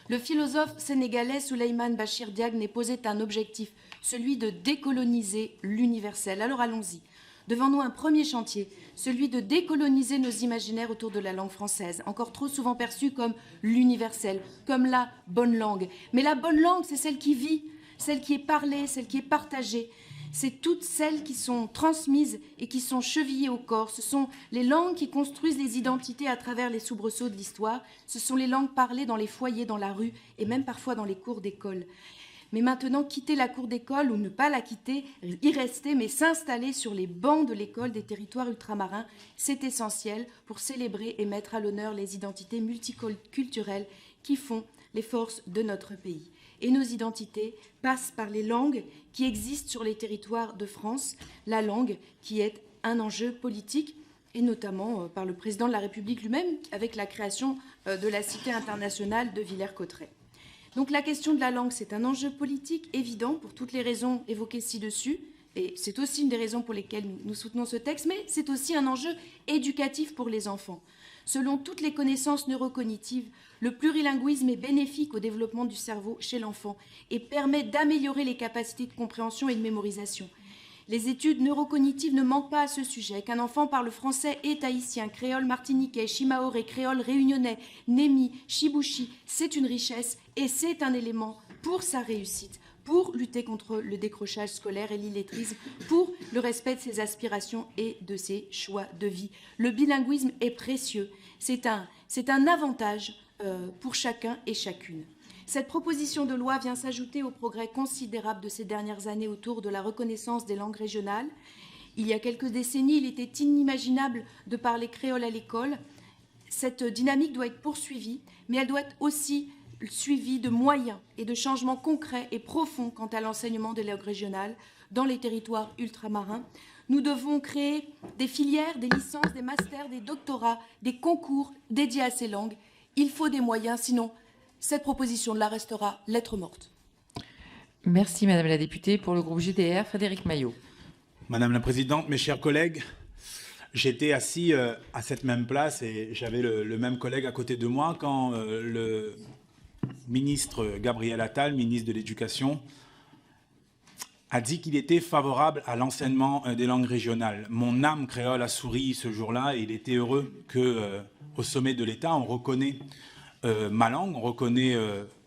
Speaker 10: Le philosophe sénégalais Souleymane Bachir Diagne posait un objectif, celui de décoloniser l'universel. Alors allons-y. Devant nous un premier chantier, celui de décoloniser nos imaginaires autour de la langue française, encore trop souvent perçue comme l'universel, comme la bonne langue. Mais la bonne langue, c'est celle qui vit, celle qui est parlée, celle qui est partagée. C'est toutes celles qui sont transmises et qui sont chevillées au corps. Ce sont les langues qui construisent les identités à travers les soubresauts de l'histoire. Ce sont les langues parlées dans les foyers, dans la rue et même parfois dans les cours d'école. Mais maintenant, quitter la cour d'école ou ne pas la quitter, y rester, mais s'installer sur les bancs de l'école des territoires ultramarins, c'est essentiel pour célébrer et mettre à l'honneur les identités multiculturelles qui font les forces de notre pays. Et nos identités passent par les langues qui existent sur les territoires de France, la langue qui est un enjeu politique, et notamment par le président de la République lui-même, avec la création de la Cité internationale de Villers-Cotterêts. Donc la question de la langue, c'est un enjeu politique évident pour toutes les raisons évoquées ci-dessus, et c'est aussi une des raisons pour lesquelles nous soutenons ce texte, mais c'est aussi un enjeu éducatif pour les enfants. Selon toutes les connaissances neurocognitives, le plurilinguisme est bénéfique au développement du cerveau chez l'enfant et permet d'améliorer les capacités de compréhension et de mémorisation. Les études neurocognitives ne manquent pas à ce sujet. Qu'un enfant parle français et tahitien, créole martiniquais, shimaoré, créole réunionnais, némi, chibouchi, c'est une richesse et c'est un élément pour sa réussite, pour lutter contre le décrochage scolaire et l'illettrisme, pour le respect de ses aspirations et de ses choix de vie. Le bilinguisme est précieux. C'est un avantage pour chacun et chacune. Cette proposition de loi vient s'ajouter aux progrès considérables de ces dernières années autour de la reconnaissance des langues régionales. Il y a quelques décennies, il était inimaginable de parler créole à l'école. Cette dynamique doit être poursuivie, mais elle doit être aussi suivie de moyens et de changements concrets et profonds quant à l'enseignement des langues régionales, dans les territoires ultramarins. Nous devons créer des filières, des licences, des masters, des doctorats, des concours dédiés à ces langues. Il faut des moyens, sinon cette proposition de loi restera lettre morte.
Speaker 1: Merci Madame la députée. Pour le groupe GDR, Frédéric Maillot.
Speaker 11: Madame la Présidente, mes chers collègues, j'étais assis à cette même place et j'avais le même collègue à côté de moi quand le ministre Gabriel Attal, ministre de l'Éducation, a dit qu'il était favorable à l'enseignement des langues régionales. Mon âme créole a souri ce jour-là et il était heureux qu'au sommet de l'État, on reconnaît ma langue, on reconnaît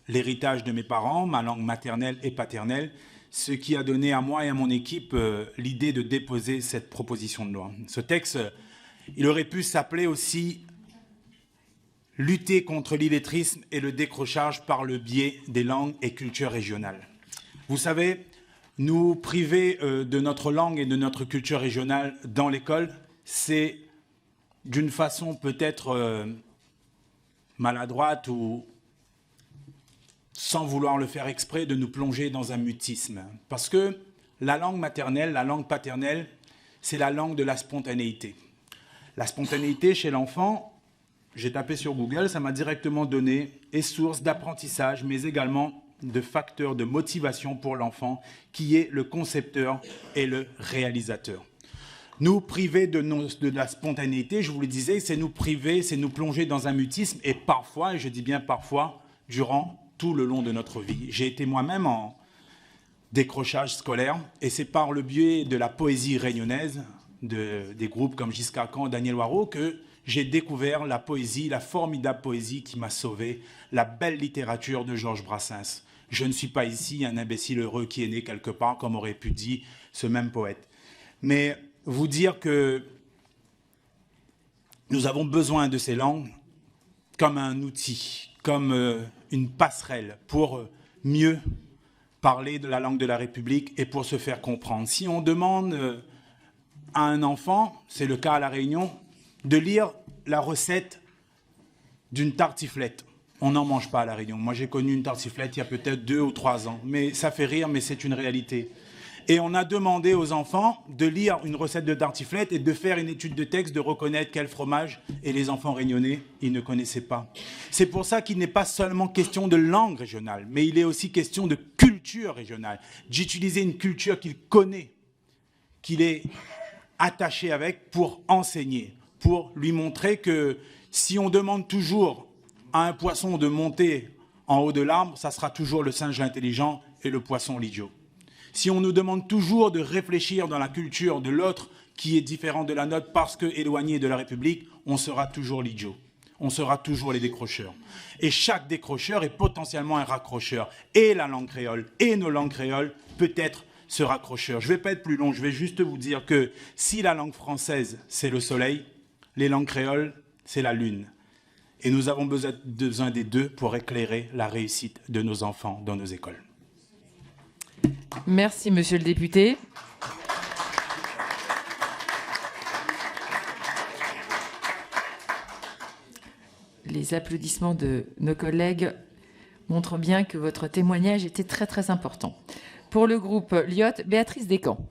Speaker 11: l'héritage de mes parents, ma langue maternelle et paternelle, ce qui a donné à moi et à mon équipe l'idée de déposer cette proposition de loi. Ce texte, il aurait pu s'appeler aussi « Lutter contre l'illettrisme et le décrochage par le biais des langues et cultures régionales ». Vous savez, nous priver de notre langue et de notre culture régionale dans l'école, c'est d'une façon peut-être maladroite ou sans vouloir le faire exprès, de nous plonger dans un mutisme. Parce que la langue maternelle, la langue paternelle, c'est la langue de la spontanéité. La spontanéité chez l'enfant, j'ai tapé sur Google, ça m'a directement donné, est source d'apprentissage, mais également de facteurs de motivation pour l'enfant, qui est le concepteur et le réalisateur. Nous priver de la spontanéité, je vous le disais, c'est nous priver, c'est nous plonger dans un mutisme, et parfois, et je dis bien parfois, durant tout le long de notre vie. J'ai été moi-même en décrochage scolaire, et c'est par le biais de la poésie réunionnaise, des groupes comme Giscard Caen, Daniel Waro, que j'ai découvert la poésie, la formidable poésie qui m'a sauvé, la belle littérature de Georges Brassens. Je ne suis pas ici un imbécile heureux qui est né quelque part, comme aurait pu dire ce même poète. Mais vous dire que nous avons besoin de ces langues comme un outil, comme une passerelle pour mieux parler de la langue de la République et pour se faire comprendre. Si on demande à un enfant, c'est le cas à La Réunion, de lire la recette d'une tartiflette. On n'en mange pas à La Réunion. Moi, j'ai connu une tartiflette il y a peut-être 2 ou 3 ans. Mais ça fait rire, mais c'est une réalité. Et on a demandé aux enfants de lire une recette de tartiflette et de faire une étude de texte, de reconnaître quel fromage. Et les enfants réunionnais, ils ne connaissaient pas. C'est pour ça qu'il n'est pas seulement question de langue régionale, mais il est aussi question de culture régionale. D'utiliser une culture qu'il connaît, qu'il est attaché avec pour enseigner, pour lui montrer que si on demande toujours à un poisson de monter en haut de l'arbre, ça sera toujours le singe intelligent et le poisson l'idiot. Si on nous demande toujours de réfléchir dans la culture de l'autre qui est différent de la nôtre parce que éloigné de la République, on sera toujours l'idiot. On sera toujours les décrocheurs. Et chaque décrocheur est potentiellement un raccrocheur. Et la langue créole, et nos langues créoles, peut être ce raccrocheur. Je ne vais pas être plus long, je vais juste vous dire que si la langue française, c'est le soleil, les langues créoles, c'est la lune. Et nous avons besoin des deux pour éclairer la réussite de nos enfants dans nos écoles.
Speaker 1: Merci, monsieur le député. Les applaudissements de nos collègues montrent bien que votre témoignage était très, très important. Pour le groupe Lyot, Béatrice Descamps.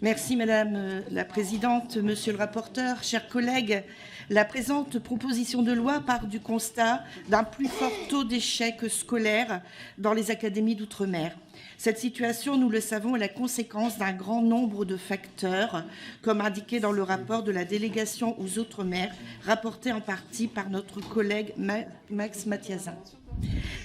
Speaker 12: Merci Madame la Présidente, Monsieur le rapporteur, chers collègues. La présente proposition de loi part du constat d'un plus fort taux d'échec scolaire dans les académies d'outre-mer. Cette situation, nous le savons, est la conséquence d'un grand nombre de facteurs, comme indiqué dans le rapport de la délégation aux Outre-mer, rapporté en partie par notre collègue Max Mathiazin.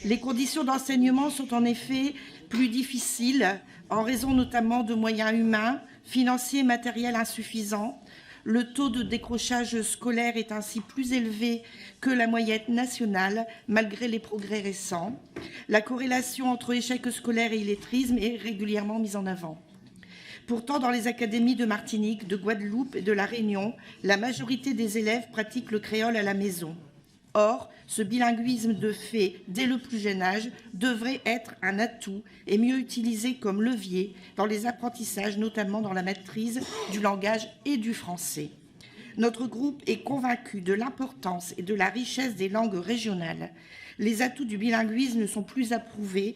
Speaker 12: Les conditions d'enseignement sont en effet plus difficiles, en raison notamment de moyens humains, financiers et matériels insuffisants. Le taux de décrochage scolaire est ainsi plus élevé que la moyenne nationale, malgré les progrès récents. La corrélation entre échec scolaire et illettrisme est régulièrement mise en avant. Pourtant, dans les académies de Martinique, de Guadeloupe et de La Réunion, la majorité des élèves pratiquent le créole à la maison. Or, ce bilinguisme de fait, dès le plus jeune âge, devrait être un atout et mieux utilisé comme levier dans les apprentissages, notamment dans la maîtrise du langage et du français. Notre groupe est convaincu de l'importance et de la richesse des langues régionales. Les atouts du bilinguisme ne sont plus à prouver.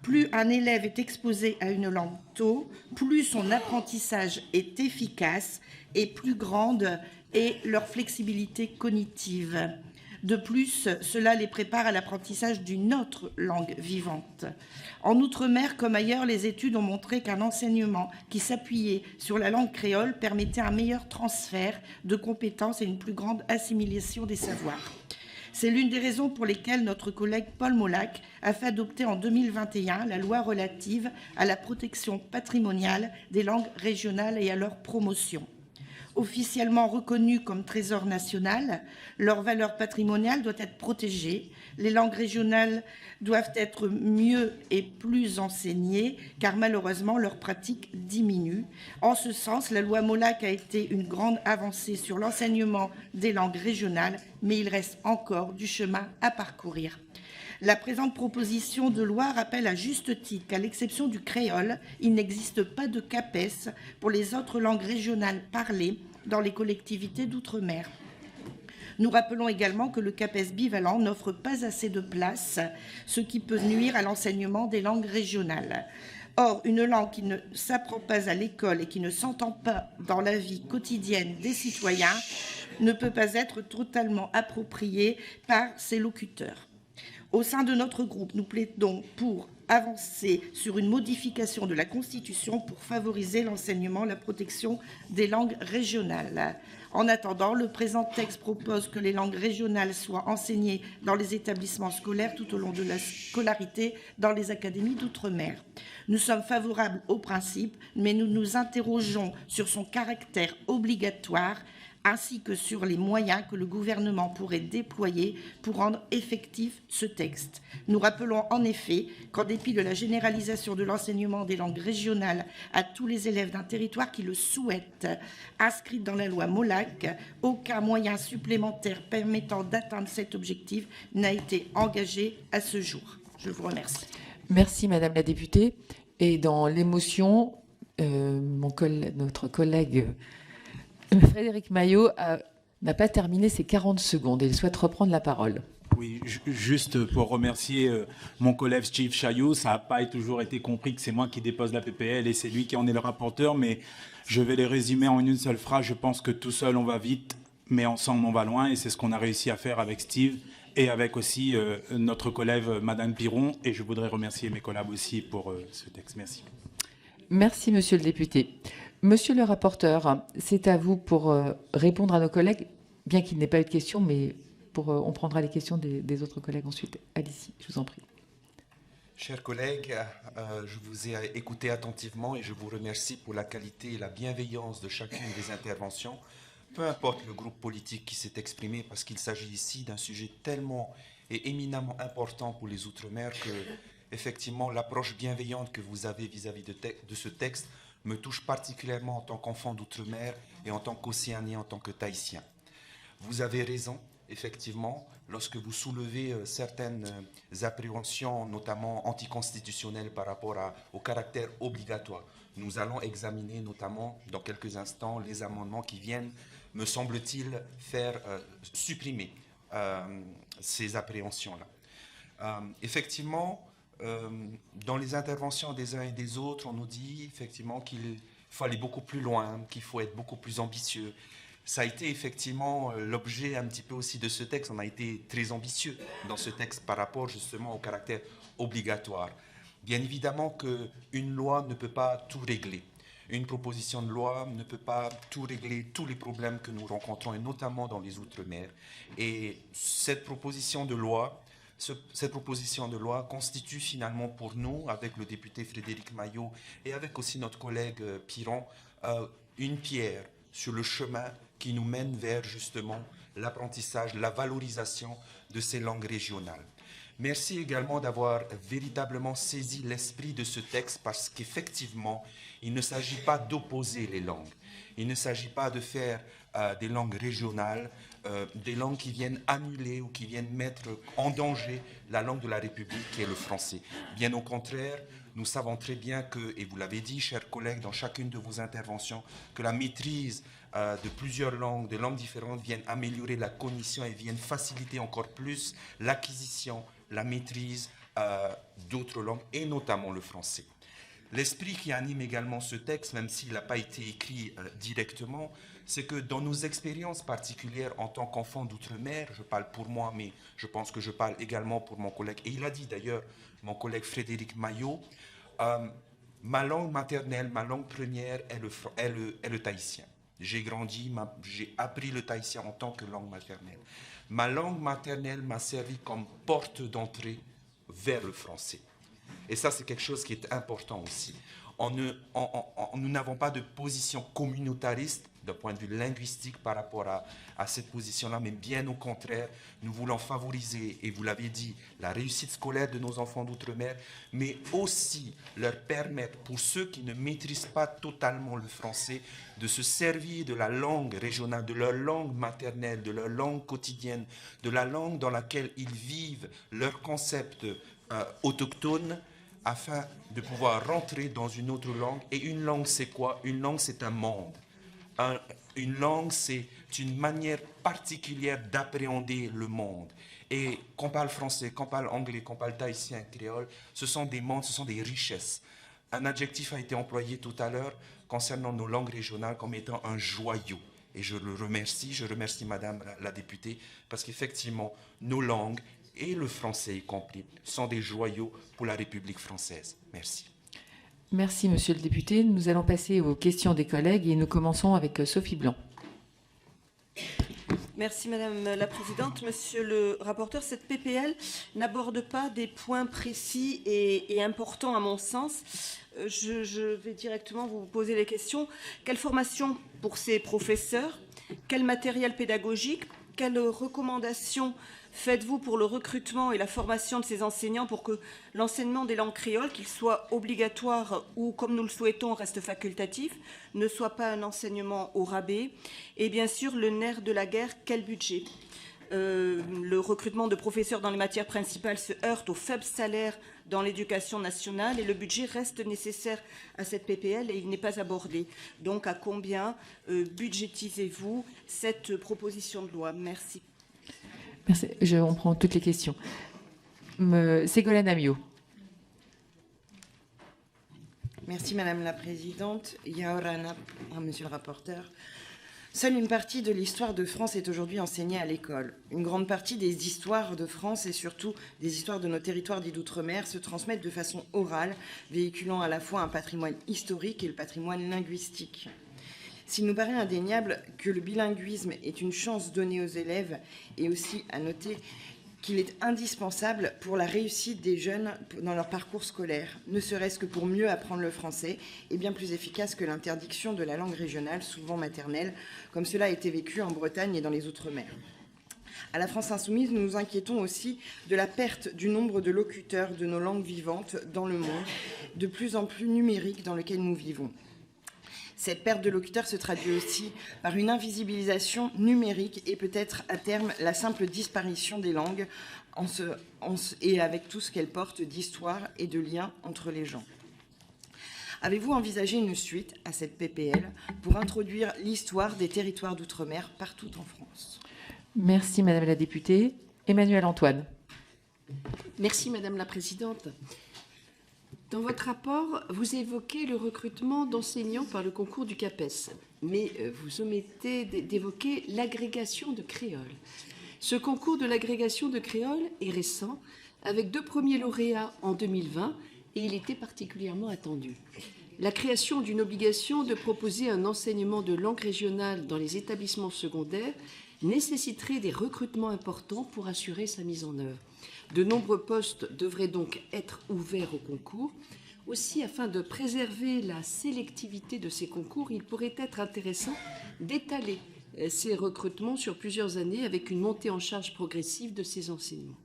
Speaker 12: Plus un élève est exposé à une langue tôt, plus son apprentissage est efficace et plus grande est leur flexibilité cognitive. De plus, cela les prépare à l'apprentissage d'une autre langue vivante. En Outre-mer, comme ailleurs, les études ont montré qu'un enseignement qui s'appuyait sur la langue créole permettait un meilleur transfert de compétences et une plus grande assimilation des savoirs. C'est l'une des raisons pour lesquelles notre collègue Paul Molac a fait adopter en 2021 la loi relative à la protection patrimoniale des langues régionales et à leur promotion. Officiellement reconnues comme trésor national, leur valeur patrimoniale doit être protégée. Les langues régionales doivent être mieux et plus enseignées, car malheureusement leur pratique diminue. En ce sens, la loi Molac a été une grande avancée sur l'enseignement des langues régionales, mais il reste encore du chemin à parcourir. La présente proposition de loi rappelle à juste titre qu'à l'exception du créole, il n'existe pas de CAPES pour les autres langues régionales parlées dans les collectivités d'outre-mer. Nous rappelons également que le CAPES bivalent n'offre pas assez de place, ce qui peut nuire à l'enseignement des langues régionales. Or, une langue qui ne s'apprend pas à l'école et qui ne s'entend pas dans la vie quotidienne des citoyens ne peut pas être totalement appropriée par ses locuteurs. Au sein de notre groupe, nous plaidons pour avancer sur une modification de la Constitution pour favoriser l'enseignement et la protection des langues régionales. En attendant, le présent texte propose que les langues régionales soient enseignées dans les établissements scolaires tout au long de la scolarité dans les académies d'outre-mer. Nous sommes favorables au principe, mais nous nous interrogeons sur son caractère obligatoire ainsi que sur les moyens que le gouvernement pourrait déployer pour rendre effectif ce texte. Nous rappelons en effet qu'en dépit de la généralisation de l'enseignement des langues régionales à tous les élèves d'un territoire qui le souhaitent, inscrite dans la loi Molac, aucun moyen supplémentaire permettant d'atteindre cet objectif n'a été engagé à ce jour. Je vous remercie.
Speaker 1: Merci Madame la députée. Et dans l'émotion, notre collègue Frédéric Maillot n'a pas terminé ses 40 secondes et il souhaite reprendre la parole.
Speaker 11: Oui, juste pour remercier mon collègue Steve Chailloux, ça n'a pas toujours été compris que c'est moi qui dépose la PPL et c'est lui qui en est le rapporteur, mais je vais les résumer en une seule phrase. Je pense que tout seul on va vite, mais ensemble on va loin et c'est ce qu'on a réussi à faire avec Steve et avec aussi notre collègue Madame Piron, et je voudrais remercier mes collègues aussi pour ce texte. Merci.
Speaker 1: Merci Monsieur le député. Monsieur le rapporteur, c'est à vous pour répondre à nos collègues, bien qu'il n'ait pas eu de questions, mais on prendra les questions des autres collègues ensuite. Allez-y, je vous en prie.
Speaker 2: Chers collègues, je vous ai écouté attentivement et je vous remercie pour la qualité et la bienveillance de chacune des interventions, peu importe le groupe politique qui s'est exprimé, parce qu'il s'agit ici d'un sujet tellement et éminemment important pour les Outre-mer que, effectivement, l'approche bienveillante que vous avez vis-à-vis de ce texte me touche particulièrement en tant qu'enfant d'Outre-mer et en tant qu'Océanien, en tant que Tahitien. Vous avez raison, effectivement, lorsque vous soulevez certaines appréhensions, notamment anticonstitutionnelles par rapport au caractère obligatoire. Nous allons examiner notamment dans quelques instants les amendements qui viennent, me semble-t-il, faire supprimer ces appréhensions-là. Effectivement, dans les interventions des uns et des autres, on nous dit effectivement qu'il faut aller beaucoup plus loin, qu'il faut être beaucoup plus ambitieux. Ça a été effectivement l'objet un petit peu aussi de ce texte. On a été très ambitieux dans ce texte par rapport justement au caractère obligatoire. Bien évidemment qu'une loi ne peut pas tout régler. Une proposition de loi ne peut pas tout régler, tous les problèmes que nous rencontrons, et notamment dans les Outre-mer. Et cette proposition de loi constitue finalement pour nous, avec le député Frédéric Maillot et avec aussi notre collègue Piron, une pierre sur le chemin qui nous mène vers justement l'apprentissage, la valorisation de ces langues régionales. Merci également d'avoir véritablement saisi l'esprit de ce texte, parce qu'effectivement, il ne s'agit pas d'opposer les langues. Il ne s'agit pas de faire des langues régionales, des langues qui viennent annuler ou qui viennent mettre en danger la langue de la République qui est le français. Bien au contraire, nous savons très bien que, et vous l'avez dit, chers collègues, dans chacune de vos interventions, que la maîtrise de plusieurs langues, de langues différentes, viennent améliorer la cognition et viennent faciliter encore plus l'acquisition, la maîtrise d'autres langues, et notamment le français. L'esprit qui anime également ce texte, même s'il n'a pas été écrit directement, c'est que dans nos expériences particulières en tant qu'enfant d'outre-mer, je parle pour moi, mais je pense que je parle également pour mon collègue, et il a dit d'ailleurs, mon collègue Frédéric Maillot, ma langue maternelle, ma langue première est le tahitien. J'ai grandi, j'ai appris le tahitien en tant que langue maternelle. Ma langue maternelle m'a servi comme porte d'entrée vers le français. Et ça, c'est quelque chose qui est important aussi. Nous n'avons pas de position communautariste d'un point de vue linguistique par rapport à cette position-là, mais bien au contraire, nous voulons favoriser, et vous l'avez dit, la réussite scolaire de nos enfants d'outre-mer, mais aussi leur permettre, pour ceux qui ne maîtrisent pas totalement le français, de se servir de la langue régionale, de leur langue maternelle, de leur langue quotidienne, de la langue dans laquelle ils vivent leurs concepts autochtones, afin de pouvoir rentrer dans une autre langue. Et une langue, c'est quoi? Une langue, c'est un monde. Une langue, c'est une manière particulière d'appréhender le monde. Et qu'on parle français, qu'on parle anglais, qu'on parle tahitien, créole, ce sont des mondes, ce sont des richesses. Un adjectif a été employé tout à l'heure concernant nos langues régionales comme étant un joyau. Et je remercie Madame la députée, parce qu'effectivement, nos langues, et le français y compris, sont des joyaux pour la République française. Merci.
Speaker 1: Merci, Monsieur le député. Nous allons passer aux questions des collègues et nous commençons avec Sophie Blanc.
Speaker 12: Merci Madame la Présidente. Monsieur le rapporteur, cette PPL n'aborde pas des points précis et importants à mon sens. Je vais directement vous poser les questions. Quelle formation pour ces professeurs? Quel matériel pédagogique? Quelles recommandations faites-vous pour le recrutement et la formation de ces enseignants pour que l'enseignement des langues créoles, qu'il soit obligatoire ou, comme nous le souhaitons, reste facultatif, ne soit pas un enseignement au rabais? Et bien sûr, le nerf de la guerre, quel budget? Le recrutement de professeurs dans les matières principales se heurte aux faibles salaires dans l'éducation nationale et le budget reste nécessaire à cette PPL et il n'est pas abordé. Donc, à combien budgétisez-vous cette proposition de loi? Merci.
Speaker 1: Merci. On prend toutes les questions. Ségolène Amiot.
Speaker 12: Merci Madame la Présidente. Yaorana, Monsieur le rapporteur. Seule une partie de l'histoire de France est aujourd'hui enseignée à l'école. Une grande partie des histoires de France et surtout des histoires de nos territoires dits d'outre-mer se transmettent de façon orale, véhiculant à la fois un patrimoine historique et le patrimoine linguistique. S'il nous paraît indéniable que le bilinguisme est une chance donnée aux élèves et aussi à noter qu'il est indispensable pour la réussite des jeunes dans leur parcours scolaire, ne serait-ce que pour mieux apprendre le français, et bien plus efficace que l'interdiction de la langue régionale, souvent maternelle, comme cela a été vécu en Bretagne et dans les Outre-mer. À la France Insoumise, nous nous inquiétons aussi de la perte du nombre de locuteurs de nos langues vivantes dans le monde, de plus en plus numérique dans lequel nous vivons. Cette perte de locuteurs se traduit aussi par une invisibilisation numérique et peut-être à terme la simple disparition des langues et avec tout ce qu'elles portent d'histoire et de liens entre les gens. Avez-vous envisagé une suite à cette PPL pour introduire l'histoire des territoires d'outre-mer partout en France?
Speaker 1: Merci Madame la députée. Emmanuel Antoine.
Speaker 13: Merci Madame la Présidente. Dans votre rapport, vous évoquez le recrutement d'enseignants par le concours du CAPES, mais vous omettez d'évoquer l'agrégation de créole. Ce concours de l'agrégation de créole est récent, avec 2 premiers lauréats en 2020, et il était particulièrement attendu. La création d'une obligation de proposer un enseignement de langue régionale dans les établissements secondaires nécessiterait des recrutements importants pour assurer sa mise en œuvre. De nombreux postes devraient donc être ouverts au concours. Aussi, afin de préserver la sélectivité de ces concours, il pourrait être intéressant d'étaler ces recrutements sur plusieurs années avec une montée en charge progressive de ces enseignements.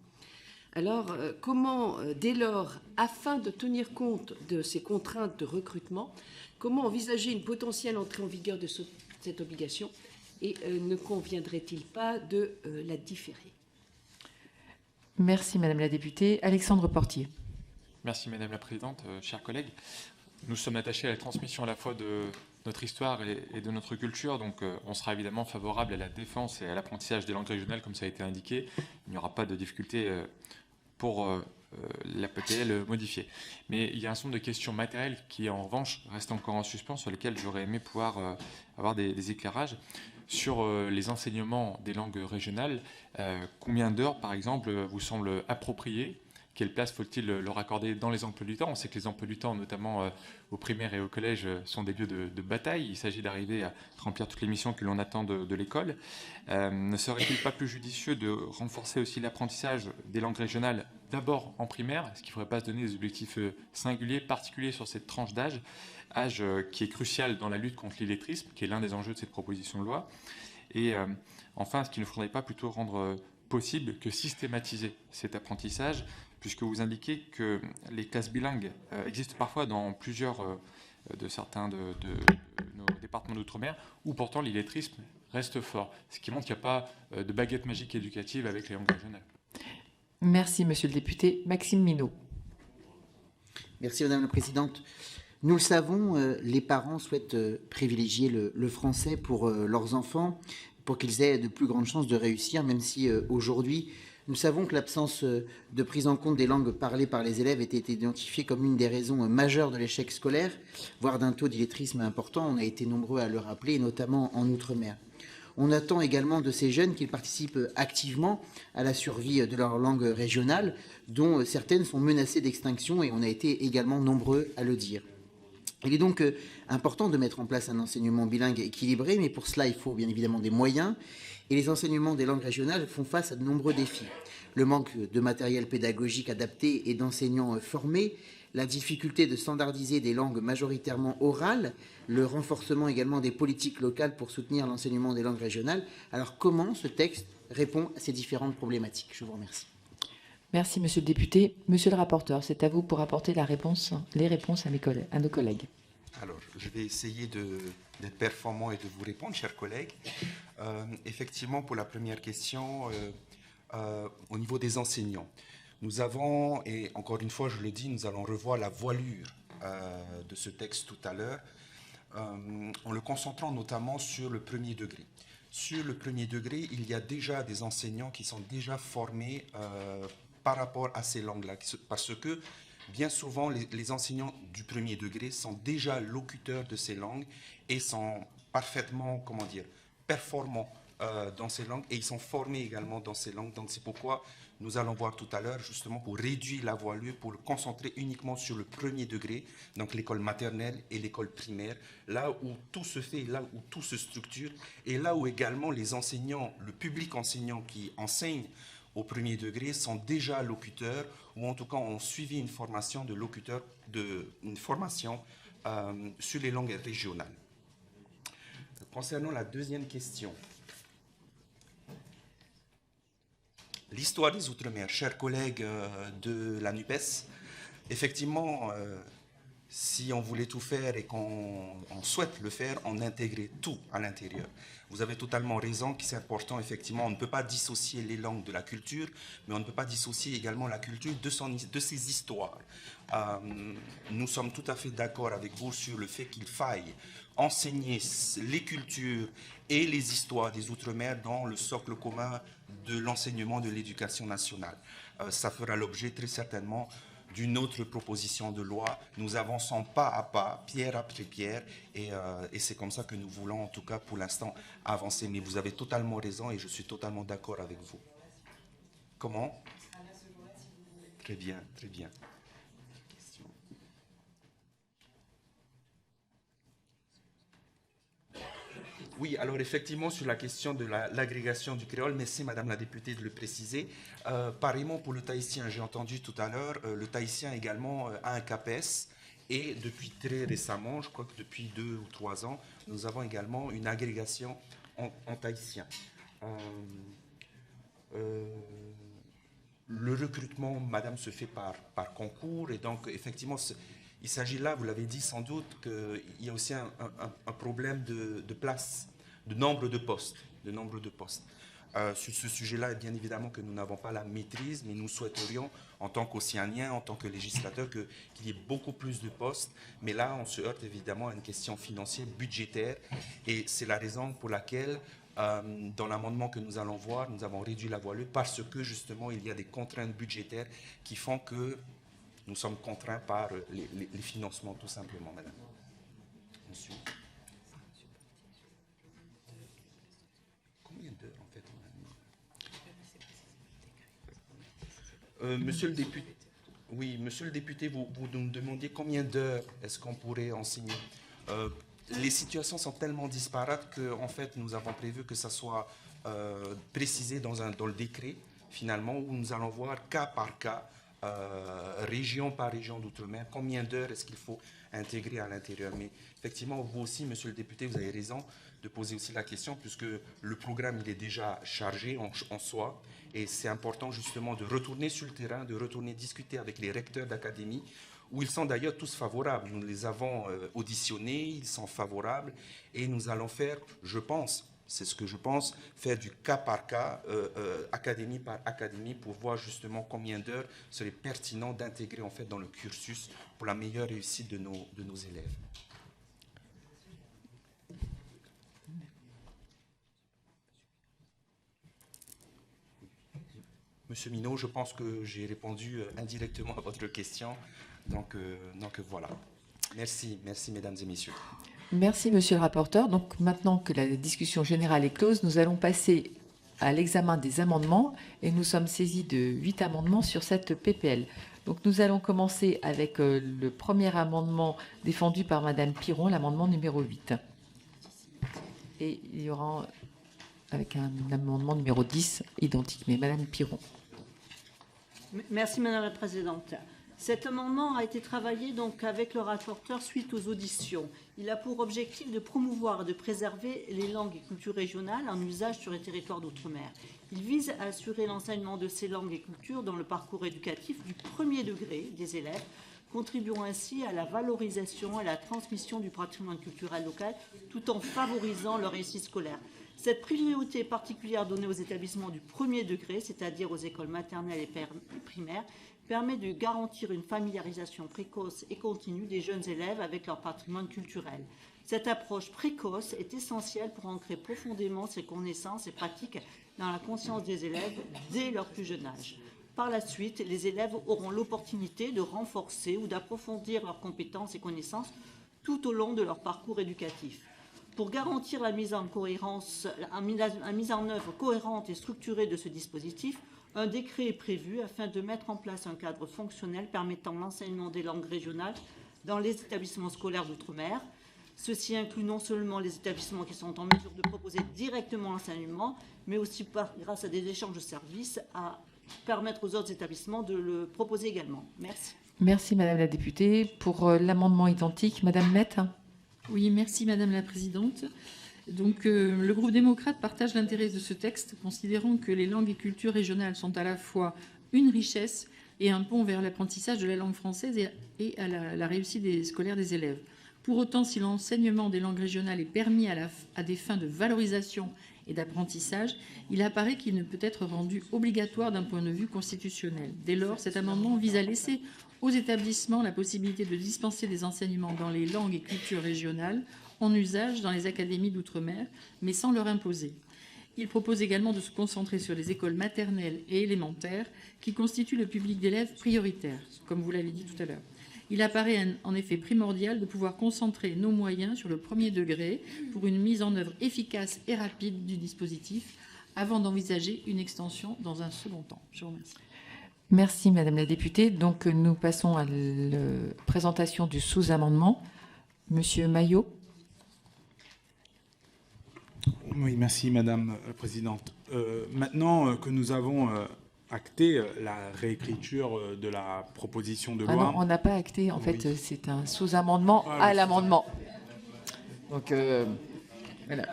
Speaker 13: Alors, comment, dès lors, afin de tenir compte de ces contraintes de recrutement, comment envisager une potentielle entrée en vigueur de cette obligation et ne conviendrait-il pas de la différer?
Speaker 1: Merci Madame la députée. Alexandre Portier.
Speaker 14: Merci Madame la Présidente. Chers collègues, nous sommes attachés à la transmission à la fois de notre histoire et de notre culture, donc on sera évidemment favorable à la défense et à l'apprentissage des langues régionales comme ça a été indiqué. Il n'y aura pas de difficulté pour la PPL modifiée. Mais il y a un certain nombre de questions matérielles qui, en revanche, restent encore en suspens, sur lesquelles j'aurais aimé pouvoir avoir des éclairages. Sur les enseignements des langues régionales, combien d'heures, par exemple, vous semble approprié? Quelle place faut-il leur accorder dans les emplois du temps? On sait que les emplois du temps, notamment au primaire et au collège, sont des lieux de bataille. Il s'agit d'arriver à remplir toutes les missions que l'on attend de l'école. Ne serait-il pas plus judicieux de renforcer aussi l'apprentissage des langues régionales, d'abord en primaire? Est-ce qu'il ne faudrait pas se donner des objectifs singuliers, particuliers sur cette tranche d'âge, qui est crucial dans la lutte contre l'illettrisme, qui est l'un des enjeux de cette proposition de loi? Et enfin, est-ce qu'il ne faudrait pas plutôt rendre possible que systématiser cet apprentissage, puisque vous indiquez que les classes bilingues existent parfois dans plusieurs de certains de nos départements d'outre-mer, où pourtant l'illettrisme reste fort, ce qui montre qu'il n'y a pas de baguette magique éducative avec les langues régionales.
Speaker 1: Merci, monsieur le député. Maxime Minot.
Speaker 15: Merci, Madame la Présidente. Nous le savons, les parents souhaitent privilégier le français pour leurs enfants, pour qu'ils aient de plus grandes chances de réussir, même si aujourd'hui, nous savons que l'absence de prise en compte des langues parlées par les élèves était identifiée comme une des raisons majeures de l'échec scolaire, voire d'un taux d'illettrisme important. On a été nombreux à le rappeler, notamment en Outre-mer. On attend également de ces jeunes qu'ils participent activement à la survie de leur langue régionale, dont certaines sont menacées d'extinction, et on a été également nombreux à le dire. Il est donc important de mettre en place un enseignement bilingue équilibré, mais pour cela, il faut bien évidemment des moyens. Et les enseignements des langues régionales font face à de nombreux défis. Le manque de matériel pédagogique adapté et d'enseignants formés, la difficulté de standardiser des langues majoritairement orales, le renforcement également des politiques locales pour soutenir l'enseignement des langues régionales. Alors comment ce texte répond à ces différentes problématiques? Je vous remercie.
Speaker 1: Merci, monsieur le député. Monsieur le rapporteur, c'est à vous pour apporter les réponses à nos collègues.
Speaker 2: Alors, je vais essayer d'être performant et de vous répondre, chers collègues. Effectivement, pour la première question, au niveau des enseignants, nous avons, et encore une fois, je le dis, nous allons revoir la voilure de ce texte tout à l'heure, en le concentrant notamment sur le premier degré. Sur le premier degré, il y a déjà des enseignants qui sont déjà formés par rapport à ces langues-là, parce que bien souvent, les enseignants du premier degré sont déjà locuteurs de ces langues et sont parfaitement, performants dans ces langues, et ils sont formés également dans ces langues. Donc c'est pourquoi nous allons voir tout à l'heure, justement, pour réduire la voilure, pour le concentrer uniquement sur le premier degré, donc l'école maternelle et l'école primaire, là où tout se fait, là où tout se structure, et là où également les enseignants, le public enseignant qui enseigne au premier degré sont déjà locuteurs, ou en tout cas ont suivi une formation de locuteurs, une formation sur les langues régionales. Concernant la deuxième question, l'histoire des Outre-mer, chers collègues de la NUPES, effectivement, si on voulait tout faire et qu'on souhaite le faire, on intégrait tout à l'intérieur. Vous avez totalement raison que c'est important, effectivement, on ne peut pas dissocier les langues de la culture, mais on ne peut pas dissocier également la culture de ses histoires. Nous sommes tout à fait d'accord avec vous sur le fait qu'il faille enseigner les cultures et les histoires des Outre-mer dans le socle commun de l'enseignement de l'éducation nationale. Ça fera l'objet très certainement d'une autre proposition de loi. Nous avançons pas à pas, pierre après pierre, et c'est comme ça que nous voulons, en tout cas pour l'instant, avancer. Mais vous avez totalement raison et je suis totalement d'accord avec vous. Comment? Très bien, très bien. Oui, alors effectivement, sur la question de l'agrégation du créole, merci Madame la députée de le préciser. Pareillement pour le tahitien, j'ai entendu tout à l'heure, le tahitien également a un CAPES, et depuis très récemment, je crois que depuis 2 ou 3 ans, nous avons également une agrégation en tahitien. Le recrutement, Madame, se fait par concours, et donc effectivement, il s'agit là, vous l'avez dit sans doute, qu'il y a aussi un problème de place, de nombre de postes. Sur ce sujet-là, bien évidemment que nous n'avons pas la maîtrise, mais nous souhaiterions, en tant qu'Océaniens, en tant que législateurs, qu'il y ait beaucoup plus de postes. Mais là, on se heurte évidemment à une question financière, budgétaire, et c'est la raison pour laquelle Dans l'amendement que nous allons voir, nous avons réduit la voilure parce que justement il y a des contraintes budgétaires qui font que nous sommes contraints par les financements tout simplement, madame. Monsieur. Combien d'heures en fait on a mis Monsieur le député, oui, monsieur le député, vous nous demandiez combien d'heures est-ce qu'on pourrait enseigner. Les situations sont tellement disparates qu'en fait, nous avons prévu que ça soit précisé dans le décret, finalement, où nous allons voir cas par cas, région par région d'outre-mer, combien d'heures est-ce qu'il faut intégrer à l'intérieur. Mais effectivement, vous aussi, monsieur le député, vous avez raison de poser aussi la question, puisque le programme il est déjà chargé en soi, et c'est important justement de retourner sur le terrain, de retourner discuter avec les recteurs d'académie, où ils sont d'ailleurs tous favorables. Nous les avons auditionnés, ils sont favorables, et nous allons faire, je pense, c'est ce que je pense, faire du cas par cas, académie par académie, pour voir justement combien d'heures serait pertinent d'intégrer en fait dans le cursus pour la meilleure réussite de nos élèves. Monsieur Minot, je pense que j'ai répondu indirectement à votre question. Donc voilà. Merci mesdames et messieurs.
Speaker 1: Merci monsieur le rapporteur. Donc maintenant que la discussion générale est close, nous allons passer à l'examen des amendements et nous sommes saisis de 8 amendements sur cette PPL. Donc nous allons commencer avec le premier amendement défendu par madame Piron, l'amendement numéro 8. Et il y aura avec un amendement numéro 10 identique, mais madame Piron.
Speaker 3: Merci Madame la Présidente. Cet amendement a été travaillé donc avec le rapporteur suite aux auditions. Il a pour objectif de promouvoir et de préserver les langues et cultures régionales en usage sur les territoires d'outre-mer. Il vise à assurer l'enseignement de ces langues et cultures dans le parcours éducatif du premier degré des élèves, contribuant ainsi à la valorisation et à la transmission du patrimoine culturel local, tout en favorisant leur réussite scolaire. Cette priorité particulière donnée aux établissements du premier degré, c'est-à-dire aux écoles maternelles et primaires, permet de garantir une familiarisation précoce et continue des jeunes élèves avec leur patrimoine culturel. Cette approche précoce est essentielle pour ancrer profondément ces connaissances et pratiques dans la conscience des élèves dès leur plus jeune âge. Par la suite, les élèves auront l'opportunité de renforcer ou d'approfondir leurs compétences et connaissances tout au long de leur parcours éducatif. Pour garantir la mise en œuvre cohérente et structurée de ce dispositif, un décret est prévu afin de mettre en place un cadre fonctionnel permettant l'enseignement des langues régionales dans les établissements scolaires d'outre-mer. Ceci inclut non seulement les établissements qui sont en mesure de proposer directement l'enseignement, mais aussi grâce à des échanges de services à permettre aux autres établissements de le proposer également. Merci.
Speaker 1: Merci Madame la députée. Pour l'amendement identique, Madame Mette.
Speaker 7: Oui, merci Madame la Présidente. Donc, le groupe démocrate partage l'intérêt de ce texte, considérant que les langues et cultures régionales sont à la fois une richesse et un pont vers l'apprentissage de la langue française et à la réussite scolaire des élèves. Pour autant, si l'enseignement des langues régionales est permis à des fins de valorisation et d'apprentissage, il apparaît qu'il ne peut être rendu obligatoire d'un point de vue constitutionnel. Dès lors, cet amendement vise à laisser aux établissements la possibilité de dispenser des enseignements dans les langues et cultures régionales en usage dans les académies d'outre-mer, mais sans leur imposer. Il propose également de se concentrer sur les écoles maternelles et élémentaires qui constituent le public d'élèves prioritaire, comme vous l'avez dit tout à l'heure. Il apparaît en effet primordial de pouvoir concentrer nos moyens sur le premier degré pour une mise en œuvre efficace et rapide du dispositif avant d'envisager une extension dans un second temps. Je vous remercie.
Speaker 1: Merci Madame la députée. Donc nous passons à la présentation du sous-amendement. Monsieur Maillot.
Speaker 11: Oui, merci Madame la Présidente. Maintenant que nous avons acté la réécriture de la proposition de loi...
Speaker 1: Ah non, on n'a pas acté, en fait, c'est un sous-amendement à l'amendement. Donc, voilà.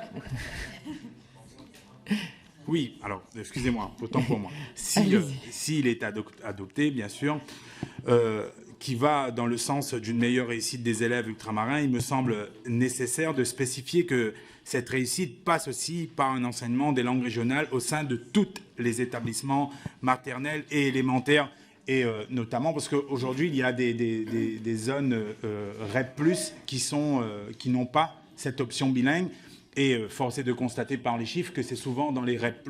Speaker 11: Oui, alors, excusez-moi, autant pour moi. S'il est adopté, bien sûr, qui va dans le sens d'une meilleure réussite des élèves ultramarins, il me semble nécessaire de spécifier que cette réussite passe aussi par un enseignement des langues régionales au sein de tous les établissements maternels et élémentaires, et notamment parce qu'aujourd'hui, il y a des zones REP+, qui n'ont pas cette option bilingue. Et force est de constater par les chiffres que c'est souvent dans les REP+,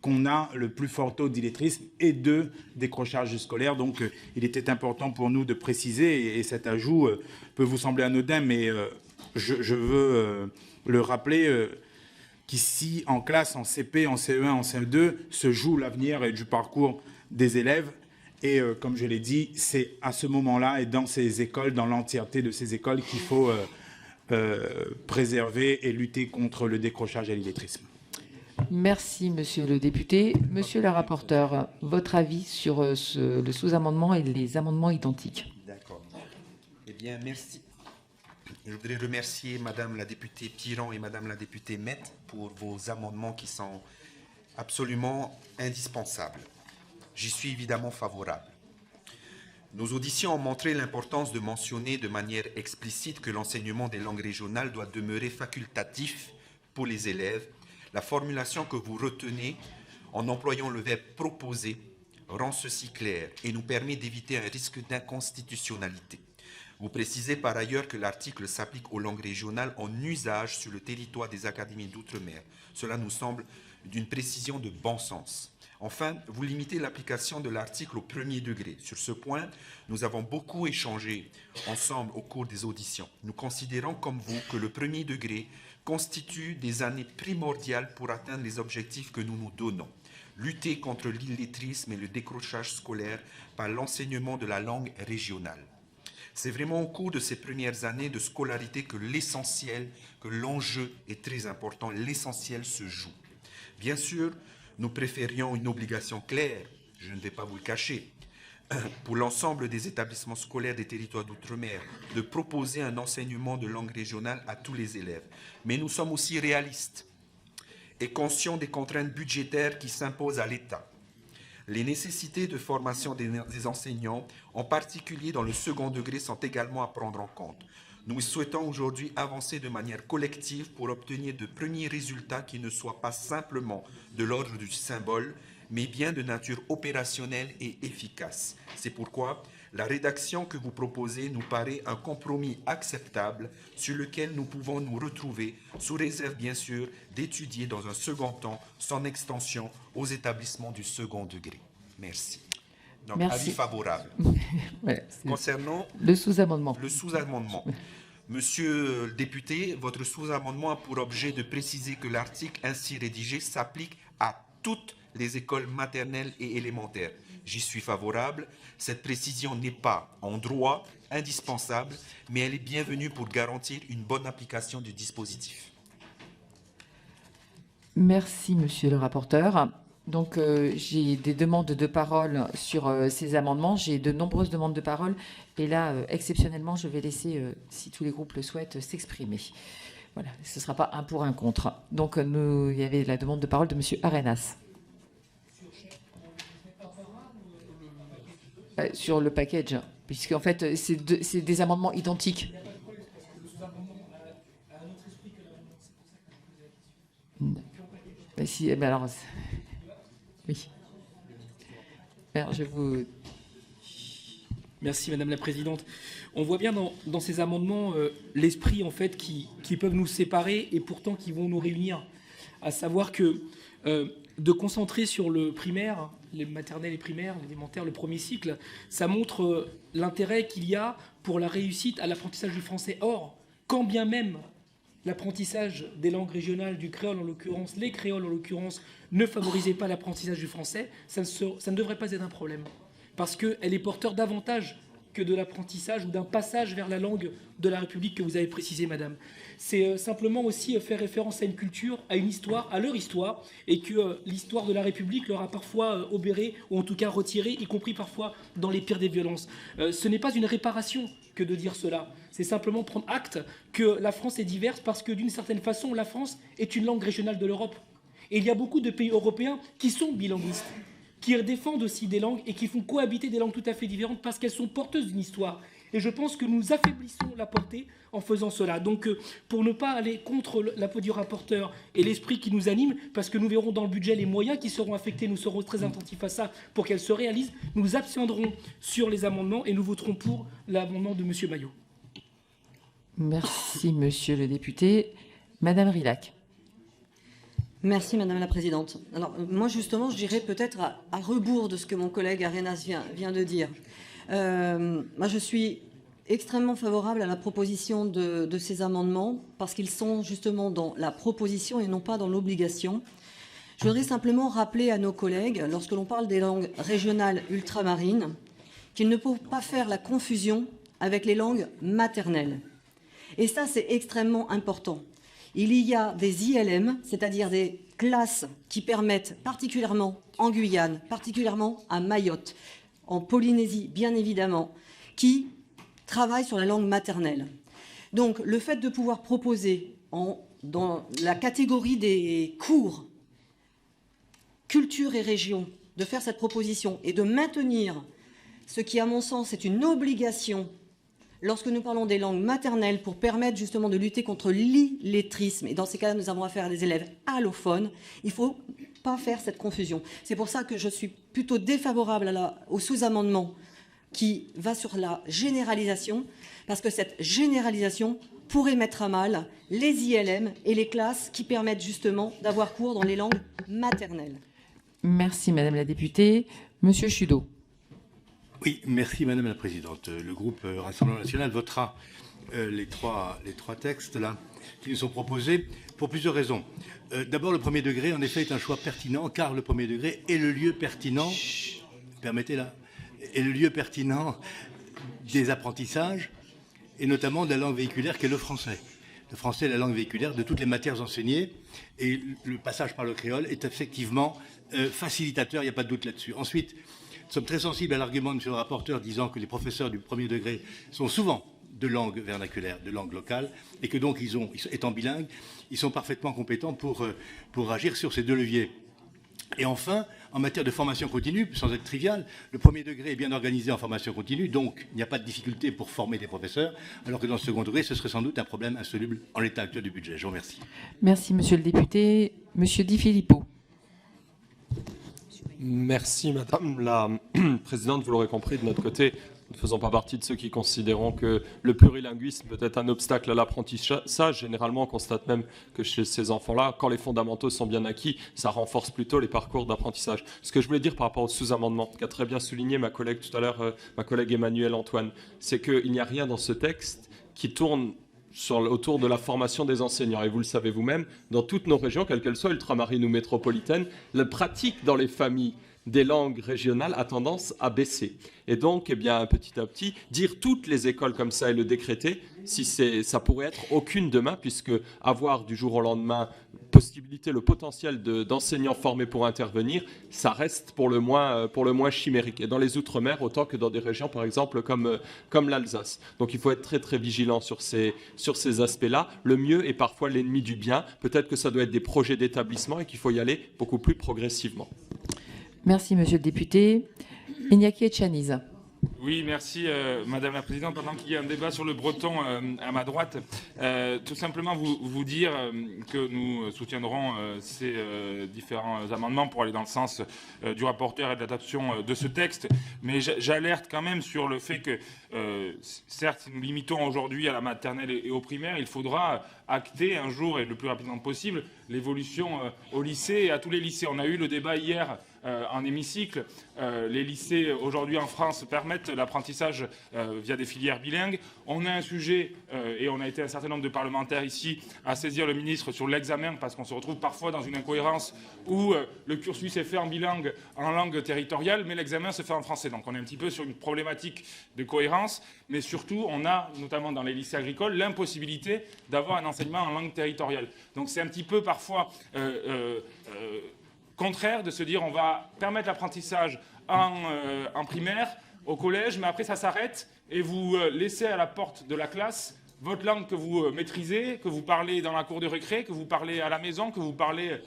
Speaker 11: qu'on a le plus fort taux d'illettrisme et de décrochage scolaire. Donc il était important pour nous de préciser, et cet ajout peut vous sembler anodin, mais je veux le rappeler, qu'ici, en classe, en CP, en CE1, en CE2, se joue l'avenir du parcours des élèves. Et comme je l'ai dit, c'est à ce moment-là et dans ces écoles, dans l'entièreté de ces écoles, qu'il faut préserver et lutter contre le décrochage et l'illettrisme.
Speaker 1: Merci, monsieur le député. Monsieur le rapporteur, votre avis sur le sous-amendement et les amendements identiques?
Speaker 2: D'accord. Eh bien, merci. Je voudrais remercier Madame la députée Piron et Madame la députée Met pour vos amendements qui sont absolument indispensables. J'y suis évidemment favorable. Nos auditions ont montré l'importance de mentionner de manière explicite que l'enseignement des langues régionales doit demeurer facultatif pour les élèves. La formulation que vous retenez en employant le verbe « proposer » rend ceci clair et nous permet d'éviter un risque d'inconstitutionnalité. Vous précisez par ailleurs que l'article s'applique aux langues régionales en usage sur le territoire des académies d'outre-mer. Cela nous semble d'une précision de bon sens. Enfin, vous limitez l'application de l'article au premier degré. Sur ce point, nous avons beaucoup échangé ensemble au cours des auditions. Nous considérons comme vous que le premier degré constitue des années primordiales pour atteindre les objectifs que nous nous donnons. Lutter contre l'illettrisme et le décrochage scolaire par l'enseignement de la langue régionale. C'est vraiment au cours de ces premières années de scolarité que l'essentiel, que l'enjeu est très important, l'essentiel se joue. Bien sûr, nous préférions une obligation claire, je ne vais pas vous le cacher, pour l'ensemble des établissements scolaires des territoires d'outre-mer, de proposer un enseignement de langue régionale à tous les élèves. Mais nous sommes aussi réalistes et conscients des contraintes budgétaires qui s'imposent à l'État. Les nécessités de formation des enseignants, en particulier dans le second degré, sont également à prendre en compte. Nous souhaitons aujourd'hui avancer de manière collective pour obtenir de premiers résultats qui ne soient pas simplement de l'ordre du symbole, mais bien de nature opérationnelle et efficace. C'est pourquoi la rédaction que vous proposez nous paraît un compromis acceptable sur lequel nous pouvons nous retrouver, sous réserve bien sûr d'étudier dans un second temps son extension aux établissements du second degré. Merci. Donc,
Speaker 1: Merci.
Speaker 2: avis favorable.
Speaker 1: Voilà,
Speaker 2: Concernant
Speaker 1: le sous-amendement.
Speaker 2: Le sous-amendement. Monsieur le député, votre sous-amendement a pour objet de préciser que l'article ainsi rédigé s'applique à toutes les écoles maternelles et élémentaires. J'y suis favorable. Cette précision n'est pas, en droit, indispensable, mais elle est bienvenue pour garantir une bonne application du dispositif.
Speaker 1: Merci, monsieur le rapporteur. Donc, j'ai des demandes de parole sur ces amendements. J'ai de nombreuses demandes de parole. Et là, exceptionnellement, je vais laisser, si tous les groupes le souhaitent, s'exprimer. Voilà, ce ne sera pas un pour, un contre. Donc, il y avait la demande de parole de monsieur Arenas. Sur le package, puisqu'en fait, c'est des amendements identiques. Si, alors... Oui. Alors, je vous...
Speaker 5: Merci Madame la Présidente. On voit bien dans ces amendements l'esprit en fait qui peuvent nous séparer et pourtant qui vont nous réunir. À savoir que de concentrer sur le primaire, les maternelles et primaires, l'élémentaire, le premier cycle, ça montre l'intérêt qu'il y a pour la réussite à l'apprentissage du français. Or, quand bien même l'apprentissage des langues régionales, du créole en l'occurrence, les créoles en l'occurrence, ne favorisait pas l'apprentissage du français, ça ne devrait pas être un problème. Parce qu'elle est porteur davantage que de l'apprentissage ou d'un passage vers la langue de la République que vous avez précisé, madame. C'est simplement aussi faire référence à une culture, à une histoire, à leur histoire, et que l'histoire de la République leur a parfois obéré, ou en tout cas retiré, y compris parfois dans les pires des violences. Ce n'est pas une réparation que de dire cela. C'est simplement prendre acte que la France est diverse parce que, d'une certaine façon, la France est une langue régionale de l'Europe. Et il y a beaucoup de pays européens qui sont bilinguistes, qui défendent aussi des langues et qui font cohabiter des langues tout à fait différentes parce qu'elles sont porteuses d'une histoire. Et je pense que nous affaiblissons la portée en faisant cela. Donc, pour ne pas aller contre la peau du rapporteur et l'esprit qui nous anime, parce que nous verrons dans le budget les moyens qui seront affectés, nous serons très attentifs à ça pour qu'elles se réalisent, nous abstiendrons sur les amendements et nous voterons pour l'amendement de M. Maillot.
Speaker 1: Merci, monsieur le député. Madame Rilhac.
Speaker 16: Merci Madame la Présidente. Alors moi justement, je dirais peut-être à rebours de ce que mon collègue Arenas vient de dire. Moi je suis extrêmement favorable à la proposition de ces amendements parce qu'ils sont justement dans la proposition et non pas dans l'obligation. Je voudrais simplement rappeler à nos collègues, lorsque l'on parle des langues régionales ultramarines, qu'il ne faut pas faire la confusion avec les langues maternelles. Et ça, c'est extrêmement important. Il y a des ILM, c'est-à-dire des classes qui permettent particulièrement en Guyane, particulièrement à Mayotte, en Polynésie, bien évidemment, qui travaillent sur la langue maternelle. Donc, le fait de pouvoir proposer dans la catégorie des cours culture et région, de faire cette proposition et de maintenir ce qui, à mon sens, est une obligation lorsque nous parlons des langues maternelles pour permettre justement de lutter contre l'illettrisme, et dans ces cas-là, nous avons affaire à des élèves allophones, il ne faut pas faire cette confusion. C'est pour ça que je suis plutôt défavorable au sous-amendement qui va sur la généralisation, parce que cette généralisation pourrait mettre à mal les ILM et les classes qui permettent justement d'avoir cours dans les langues maternelles.
Speaker 1: Merci Madame la députée. Monsieur Chudeau.
Speaker 4: Oui, merci Madame la Présidente. Le groupe Rassemblement National votera les trois textes là, qui nous sont proposés pour plusieurs raisons. D'abord, le premier degré, en effet, est un choix pertinent, car le premier degré est le lieu pertinent, permettez-la, est le lieu pertinent des apprentissages, et notamment de la langue véhiculaire qu'est le français. Le français est la langue véhiculaire de toutes les matières enseignées, et le passage par le créole est effectivement facilitateur, il n'y a pas de doute là-dessus. Ensuite, nous sommes très sensibles à l'argument de M. le rapporteur disant que les professeurs du premier degré sont souvent de langue vernaculaire, de langue locale, et que donc, étant bilingues, ils sont parfaitement compétents pour agir sur ces deux leviers. Et enfin, en matière de formation continue, sans être trivial, le premier degré est bien organisé en formation continue, donc il n'y a pas de difficulté pour former des professeurs, alors que dans le second degré, ce serait sans doute un problème insoluble en l'état actuel du budget. Je vous remercie.
Speaker 1: Merci Monsieur le député. Monsieur Di Filippo.
Speaker 17: Merci Madame la Présidente. Vous l'aurez compris, de notre côté, nous ne faisons pas partie de ceux qui considérons que le plurilinguisme peut être un obstacle à l'apprentissage. Généralement, on constate même que chez ces enfants-là, quand les fondamentaux sont bien acquis, ça renforce plutôt les parcours d'apprentissage. Ce que je voulais dire par rapport au sous-amendement, qu'a très bien souligné ma collègue tout à l'heure, ma collègue Emmanuelle Antoine, c'est qu'il n'y a rien dans ce texte qui tourne autour de la formation des enseignants. Et vous le savez vous-même, dans toutes nos régions, quelles qu'elles soient, ultramarines ou métropolitaines, la pratique dans les familles des langues régionales a tendance à baisser. Et donc, eh bien, petit à petit, dire toutes les écoles comme ça et le décréter, ça pourrait être aucune demain, puisque avoir du jour au lendemain le potentiel d'enseignants formés pour intervenir, ça reste pour le moins chimérique. Et dans les Outre-mer, autant que dans des régions, par exemple, comme l'Alsace. Donc il faut être très très vigilant sur ces aspects-là. Le mieux est parfois l'ennemi du bien. Peut-être que ça doit être des projets d'établissement et qu'il faut y aller beaucoup plus progressivement.
Speaker 1: Merci Monsieur le député. Iñaki Echaniz.
Speaker 9: Oui, merci Madame la Présidente. Pendant qu'il y a un débat sur le breton à ma droite, tout simplement vous dire que nous soutiendrons ces différents amendements pour aller dans le sens du rapporteur et de l'adoption de ce texte. Mais j'alerte quand même sur le fait que, certes, nous limitons aujourd'hui à la maternelle et au primaire, il faudra acter un jour et le plus rapidement possible l'évolution au lycée et à tous les lycées. On a eu le débat hier en hémicycle. Les lycées aujourd'hui en France permettent l'apprentissage via des filières bilingues. On a un sujet, et on a été un certain nombre de parlementaires ici à saisir le ministre sur l'examen, parce qu'on se retrouve parfois dans une incohérence où le cursus est fait en bilingue, en langue territoriale, mais l'examen se fait en français. Donc on est un petit peu sur une problématique de cohérence, mais surtout on a, notamment dans les lycées agricoles, l'impossibilité d'avoir un enseignement en langue territoriale. Donc c'est un petit peu parfois contraire de se dire on va permettre l'apprentissage en primaire, au collège, mais après ça s'arrête et vous laissez à la porte de la classe votre langue que vous maîtrisez, que vous parlez dans la cour de récré, que vous parlez à la maison, que vous parlez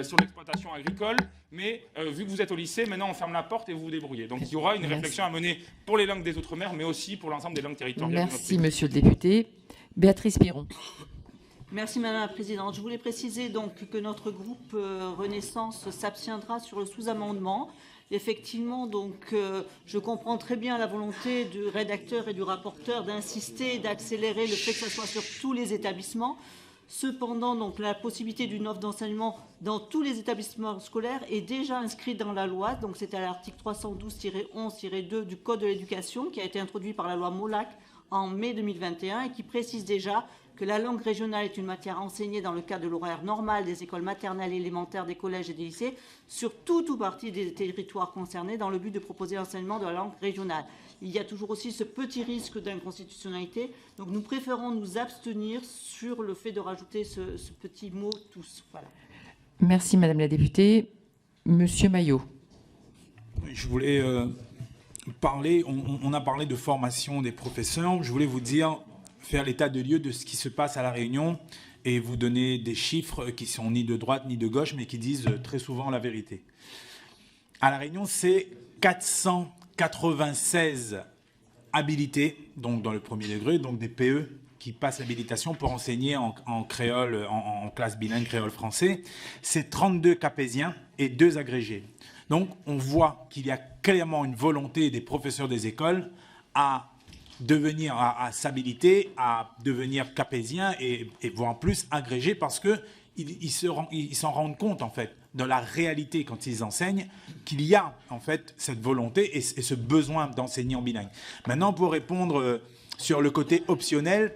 Speaker 9: sur l'exploitation agricole, mais vu que vous êtes au lycée, maintenant on ferme la porte et vous vous débrouillez. Donc il y aura une réflexion à mener pour les langues des Outre-mer, mais aussi pour l'ensemble des langues territoriales.
Speaker 1: Merci Monsieur le député. Béatrice Piron.
Speaker 3: Merci Madame la Présidente. Je voulais préciser donc que notre groupe Renaissance s'abstiendra sur le sous-amendement. Effectivement, donc, je comprends très bien la volonté du rédacteur et du rapporteur d'insister, d'accélérer le fait que ce soit sur tous les établissements. Cependant, donc, la possibilité d'une offre d'enseignement dans tous les établissements scolaires est déjà inscrite dans la loi. Donc, c'est à l'article 312-11-2 du Code de l'éducation qui a été introduit par la loi Molac en mai 2021 et qui précise déjà que la langue régionale est une matière enseignée dans le cadre de l'horaire normal des écoles maternelles et élémentaires, des collèges et des lycées sur tout ou partie des territoires concernés dans le but de proposer l'enseignement de la langue régionale. Il y a toujours aussi ce petit risque d'inconstitutionnalité. Donc nous préférons nous abstenir sur le fait de rajouter ce petit mot « tous ». Voilà.
Speaker 1: Merci Madame la députée. Monsieur Maillot.
Speaker 11: Je voulais parler, on a parlé de formation des professeurs. Je voulais vous dire, faire l'état de lieu de ce qui se passe à La Réunion et vous donner des chiffres qui sont ni de droite ni de gauche, mais qui disent très souvent la vérité. À La Réunion, c'est 496 habilités, donc dans le premier degré, donc des PE qui passent l'habilitation pour enseigner en créole, en classe bilingue créole-français. C'est 32 capésiens et 2 agrégés. Donc, on voit qu'il y a clairement une volonté des professeurs des écoles à s'habiliter, à devenir capésiens et voire plus agrégés parce qu'ils s'en rendent compte, en fait, dans la réalité, quand ils enseignent, qu'il y a, en fait, cette volonté et ce besoin d'enseigner en bilingue. Maintenant, pour répondre sur le côté optionnel,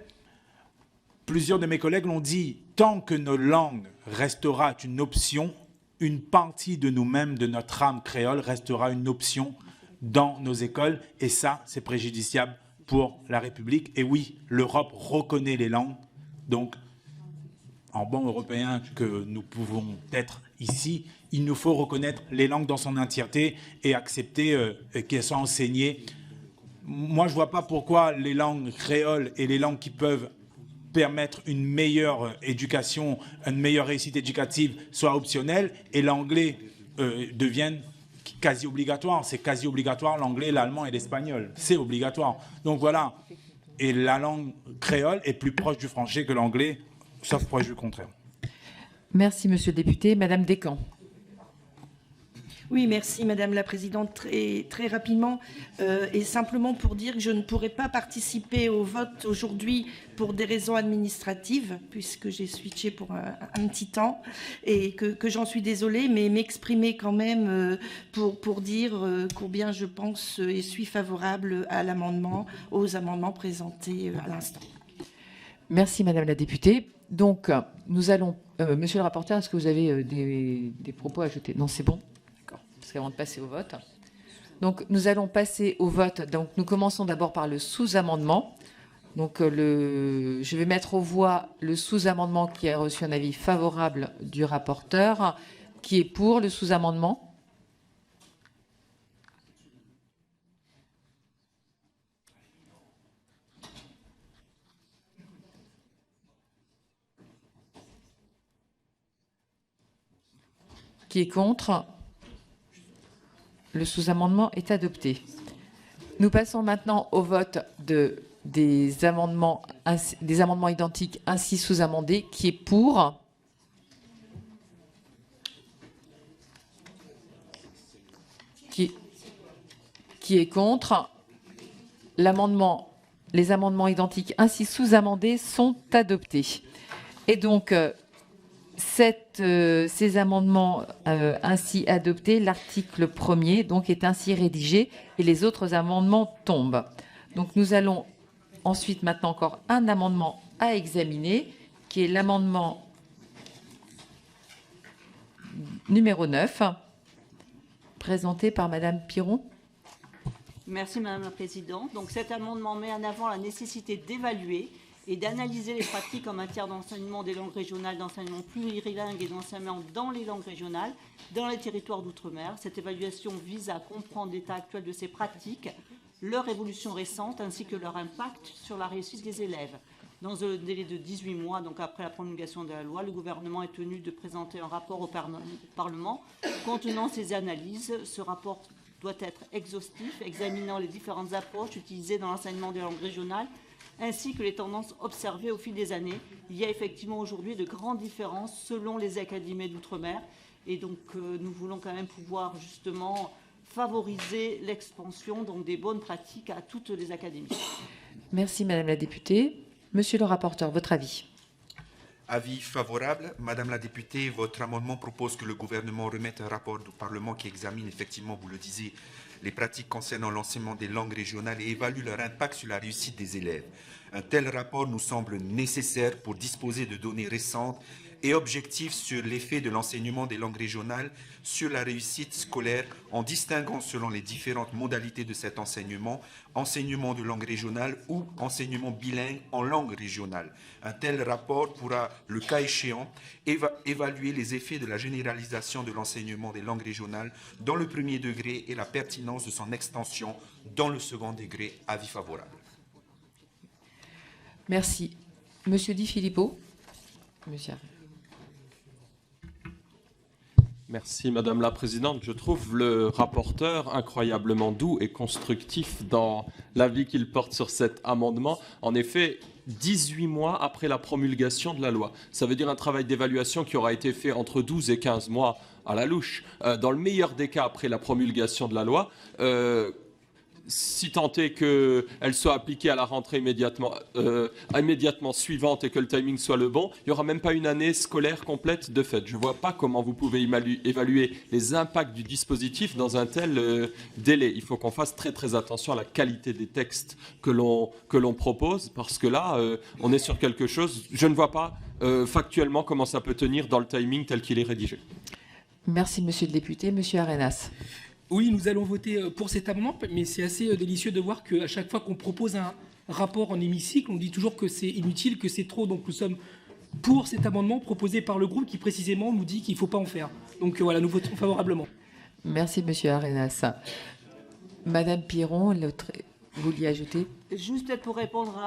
Speaker 11: plusieurs de mes collègues l'ont dit, tant que nos langues restera une option, une partie de nous-mêmes, de notre âme créole, restera une option dans nos écoles. Et ça, c'est préjudiciable pour la République. Et oui, l'Europe reconnaît les langues. Donc, en bon européen que nous pouvons être ici, il nous faut reconnaître les langues dans son entièreté et accepter qu'elles soient enseignées. Moi, je ne vois pas pourquoi les langues créoles et les langues qui peuvent permettre une meilleure éducation, une meilleure réussite éducative soient optionnelles et l'anglais devienne quasi obligatoire. C'est quasi obligatoire l'anglais, l'allemand et l'espagnol. C'est obligatoire. Donc voilà. Et la langue créole est plus proche du français que l'anglais, sauf proche du contraire.
Speaker 1: Merci, monsieur le député. Madame Descamps.
Speaker 12: Oui, merci Madame la Présidente. Très rapidement, et simplement pour dire que je ne pourrai pas participer au vote aujourd'hui pour des raisons administratives, puisque j'ai switché pour un petit temps, et que j'en suis désolée, mais m'exprimer quand même pour dire combien je pense et suis favorable à l'amendement, aux amendements présentés à l'instant.
Speaker 1: Merci Madame la députée. Donc, nous allons... monsieur le rapporteur, est-ce que vous avez des propos à ajouter? Non, c'est bon. Parce qu'avant de passer au vote. Donc, nous allons passer au vote. Donc, nous commençons d'abord par le sous-amendement. Donc, je vais mettre aux voix le sous-amendement qui a reçu un avis favorable du rapporteur. Qui est pour le sous-amendement? Qui est contre? Le sous-amendement est adopté. Nous passons maintenant au vote des amendements identiques ainsi sous-amendés. Qui est pour? Qui est contre? Les amendements identiques ainsi sous-amendés sont adoptés. Et donc, ces amendements ainsi adoptés, l'article 1er donc, est ainsi rédigé et les autres amendements tombent. Donc nous allons ensuite maintenant encore un amendement à examiner qui est l'amendement numéro 9 présenté par Madame Piron.
Speaker 3: Merci Madame la Présidente. Donc cet amendement met en avant la nécessité d'évaluer et d'analyser les pratiques en matière d'enseignement des langues régionales, d'enseignement plurilingue et d'enseignement dans les langues régionales, dans les territoires d'outre-mer. Cette évaluation vise à comprendre l'état actuel de ces pratiques, leur évolution récente ainsi que leur impact sur la réussite des élèves. Dans un délai de 18 mois, donc après la promulgation de la loi, le gouvernement est tenu de présenter un rapport au Parlement contenant ces analyses. Ce rapport doit être exhaustif, examinant les différentes approches utilisées dans l'enseignement des langues régionales ainsi que les tendances observées au fil des années. Il y a effectivement aujourd'hui de grandes différences selon les académies d'outre-mer. Et donc, nous voulons quand même pouvoir justement favoriser l'expansion des bonnes pratiques à toutes les académies.
Speaker 1: Merci Madame la députée. Monsieur le rapporteur, votre avis?
Speaker 2: Avis favorable. Madame la députée, votre amendement propose que le gouvernement remette un rapport au Parlement qui examine effectivement, vous le disiez, les pratiques concernant l'enseignement des langues régionales et évalue leur impact sur la réussite des élèves. Un tel rapport nous semble nécessaire pour disposer de données récentes et objectifs sur l'effet de l'enseignement des langues régionales sur la réussite scolaire en distinguant selon les différentes modalités de cet enseignement, enseignement de langue régionale ou enseignement bilingue en langue régionale. Un tel rapport pourra, le cas échéant, évaluer les effets de la généralisation de l'enseignement des langues régionales dans le premier degré et la pertinence de son extension dans le second degré. Avis favorable.
Speaker 1: Merci. Monsieur Di Filippo. Monsieur.
Speaker 17: Merci Madame la Présidente. Je trouve le rapporteur incroyablement doux et constructif dans l'avis qu'il porte sur cet amendement. En effet, 18 mois après la promulgation de la loi. Ça veut dire un travail d'évaluation qui aura été fait entre 12 et 15 mois à la louche. Dans le meilleur des cas, après la promulgation de la loi, si tant est qu'elle soit appliquée à la rentrée immédiatement suivante et que le timing soit le bon, il n'y aura même pas une année scolaire complète de fait. Je ne vois pas comment vous pouvez évaluer les impacts du dispositif dans un tel délai. Il faut qu'on fasse très très attention à la qualité des textes que l'on propose, parce que là, on est sur quelque chose, je ne vois pas factuellement comment ça peut tenir dans le timing tel qu'il est rédigé.
Speaker 1: Merci Monsieur le député. Monsieur Arenas.
Speaker 5: Oui, nous allons voter pour cet amendement, mais c'est assez délicieux de voir qu'à chaque fois qu'on propose un rapport en hémicycle, on dit toujours que c'est inutile, que c'est trop. Donc nous sommes pour cet amendement proposé par le groupe qui précisément nous dit qu'il ne faut pas en faire. Donc voilà, nous votons favorablement.
Speaker 1: Merci Monsieur Arenas. Madame Piron, vous vouliez ajouter?
Speaker 3: Juste peut-être pour répondre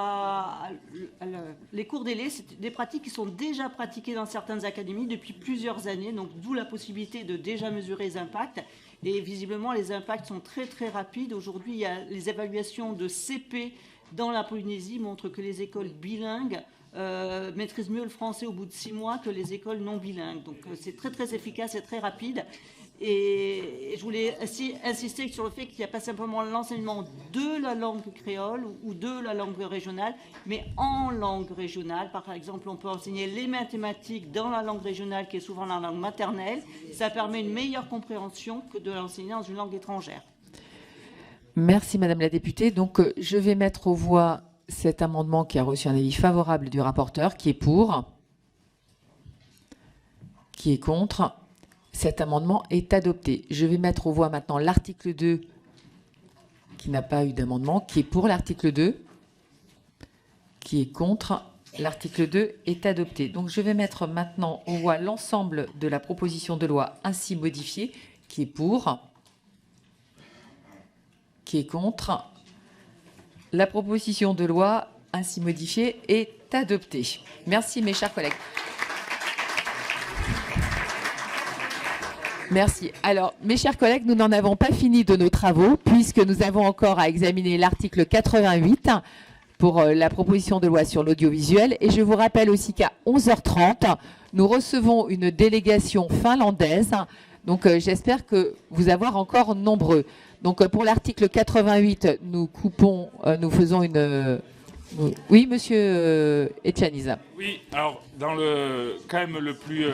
Speaker 3: les courts délais, c'est des pratiques qui sont déjà pratiquées dans certaines académies depuis plusieurs années, donc d'où la possibilité de déjà mesurer les impacts. Et visiblement, les impacts sont très très rapides. Aujourd'hui, il y a les évaluations de CP dans la Polynésie montrent que les écoles bilingues maîtrisent mieux le français au bout de 6 mois que les écoles non bilingues. Donc c'est très très efficace et très rapide. Et je voulais aussi insister sur le fait qu'il n'y a pas simplement l'enseignement de la langue créole ou de la langue régionale, mais en langue régionale. Par exemple, on peut enseigner les mathématiques dans la langue régionale, qui est souvent la langue maternelle. Ça permet une meilleure compréhension que de l'enseigner dans une langue étrangère.
Speaker 1: Merci Madame la députée. Donc je vais mettre aux voix cet amendement qui a reçu un avis favorable du rapporteur, qui est pour, qui est contre. Cet amendement est adopté. Je vais mettre aux voix maintenant l'article 2 qui n'a pas eu d'amendement, qui est pour l'article 2, qui est contre. L'article 2 est adopté. Donc je vais mettre maintenant aux voix l'ensemble de la proposition de loi ainsi modifiée, qui est pour, qui est contre. La proposition de loi ainsi modifiée est adoptée. Merci mes chers collègues. Merci. Alors, mes chers collègues, nous n'en avons pas fini de nos travaux puisque nous avons encore à examiner l'article 88 pour la proposition de loi sur l'audiovisuel. Et je vous rappelle aussi qu'à 11h30, nous recevons une délégation finlandaise. Donc, j'espère que vous avoir encore nombreux. Donc, pour l'article 88, nous coupons, nous faisons une... Oui, monsieur Etchaniza.
Speaker 9: Oui, alors, dans le calme le plus...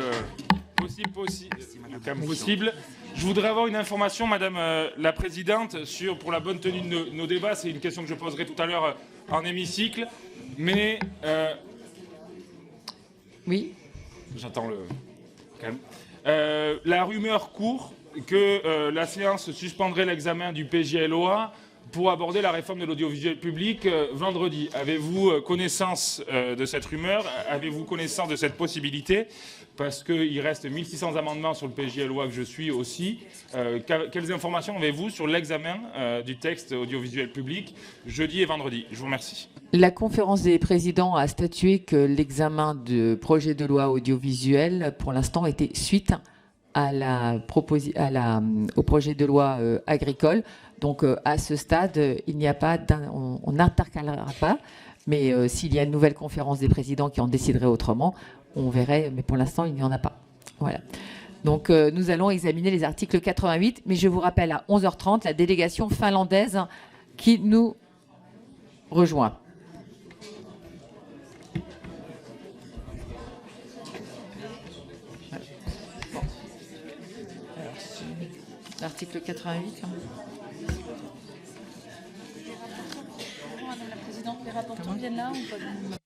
Speaker 9: possible. Je voudrais avoir une information, Madame la Présidente, pour la bonne tenue de nos débats. C'est une question que je poserai tout à l'heure en hémicycle. Mais...
Speaker 1: Oui.
Speaker 9: J'entends le calme. La rumeur court que la séance suspendrait l'examen du PJLOA pour aborder la réforme de l'audiovisuel public vendredi. Avez-vous connaissance de cette rumeur? Avez-vous connaissance de cette possibilité? Parce qu'il reste 1600 amendements sur le PJLOA que je suis aussi. Quelles informations avez-vous sur l'examen du texte audiovisuel public jeudi et vendredi? Je vous remercie.
Speaker 1: La conférence des présidents a statué que l'examen du projet de loi audiovisuel, pour l'instant, était suite au projet de loi agricole. Donc, à ce stade, il n'y a pas, on n'intercalera pas. Mais s'il y a une nouvelle conférence des présidents qui en déciderait autrement, on verrait. Mais pour l'instant, il n'y en a pas. Voilà. Donc, nous allons examiner les articles 88. Mais je vous rappelle, à 11h30, la délégation finlandaise qui nous rejoint. l'article 88.
Speaker 10: Madame la Présidente, les rapporteurs viennent là ou pas?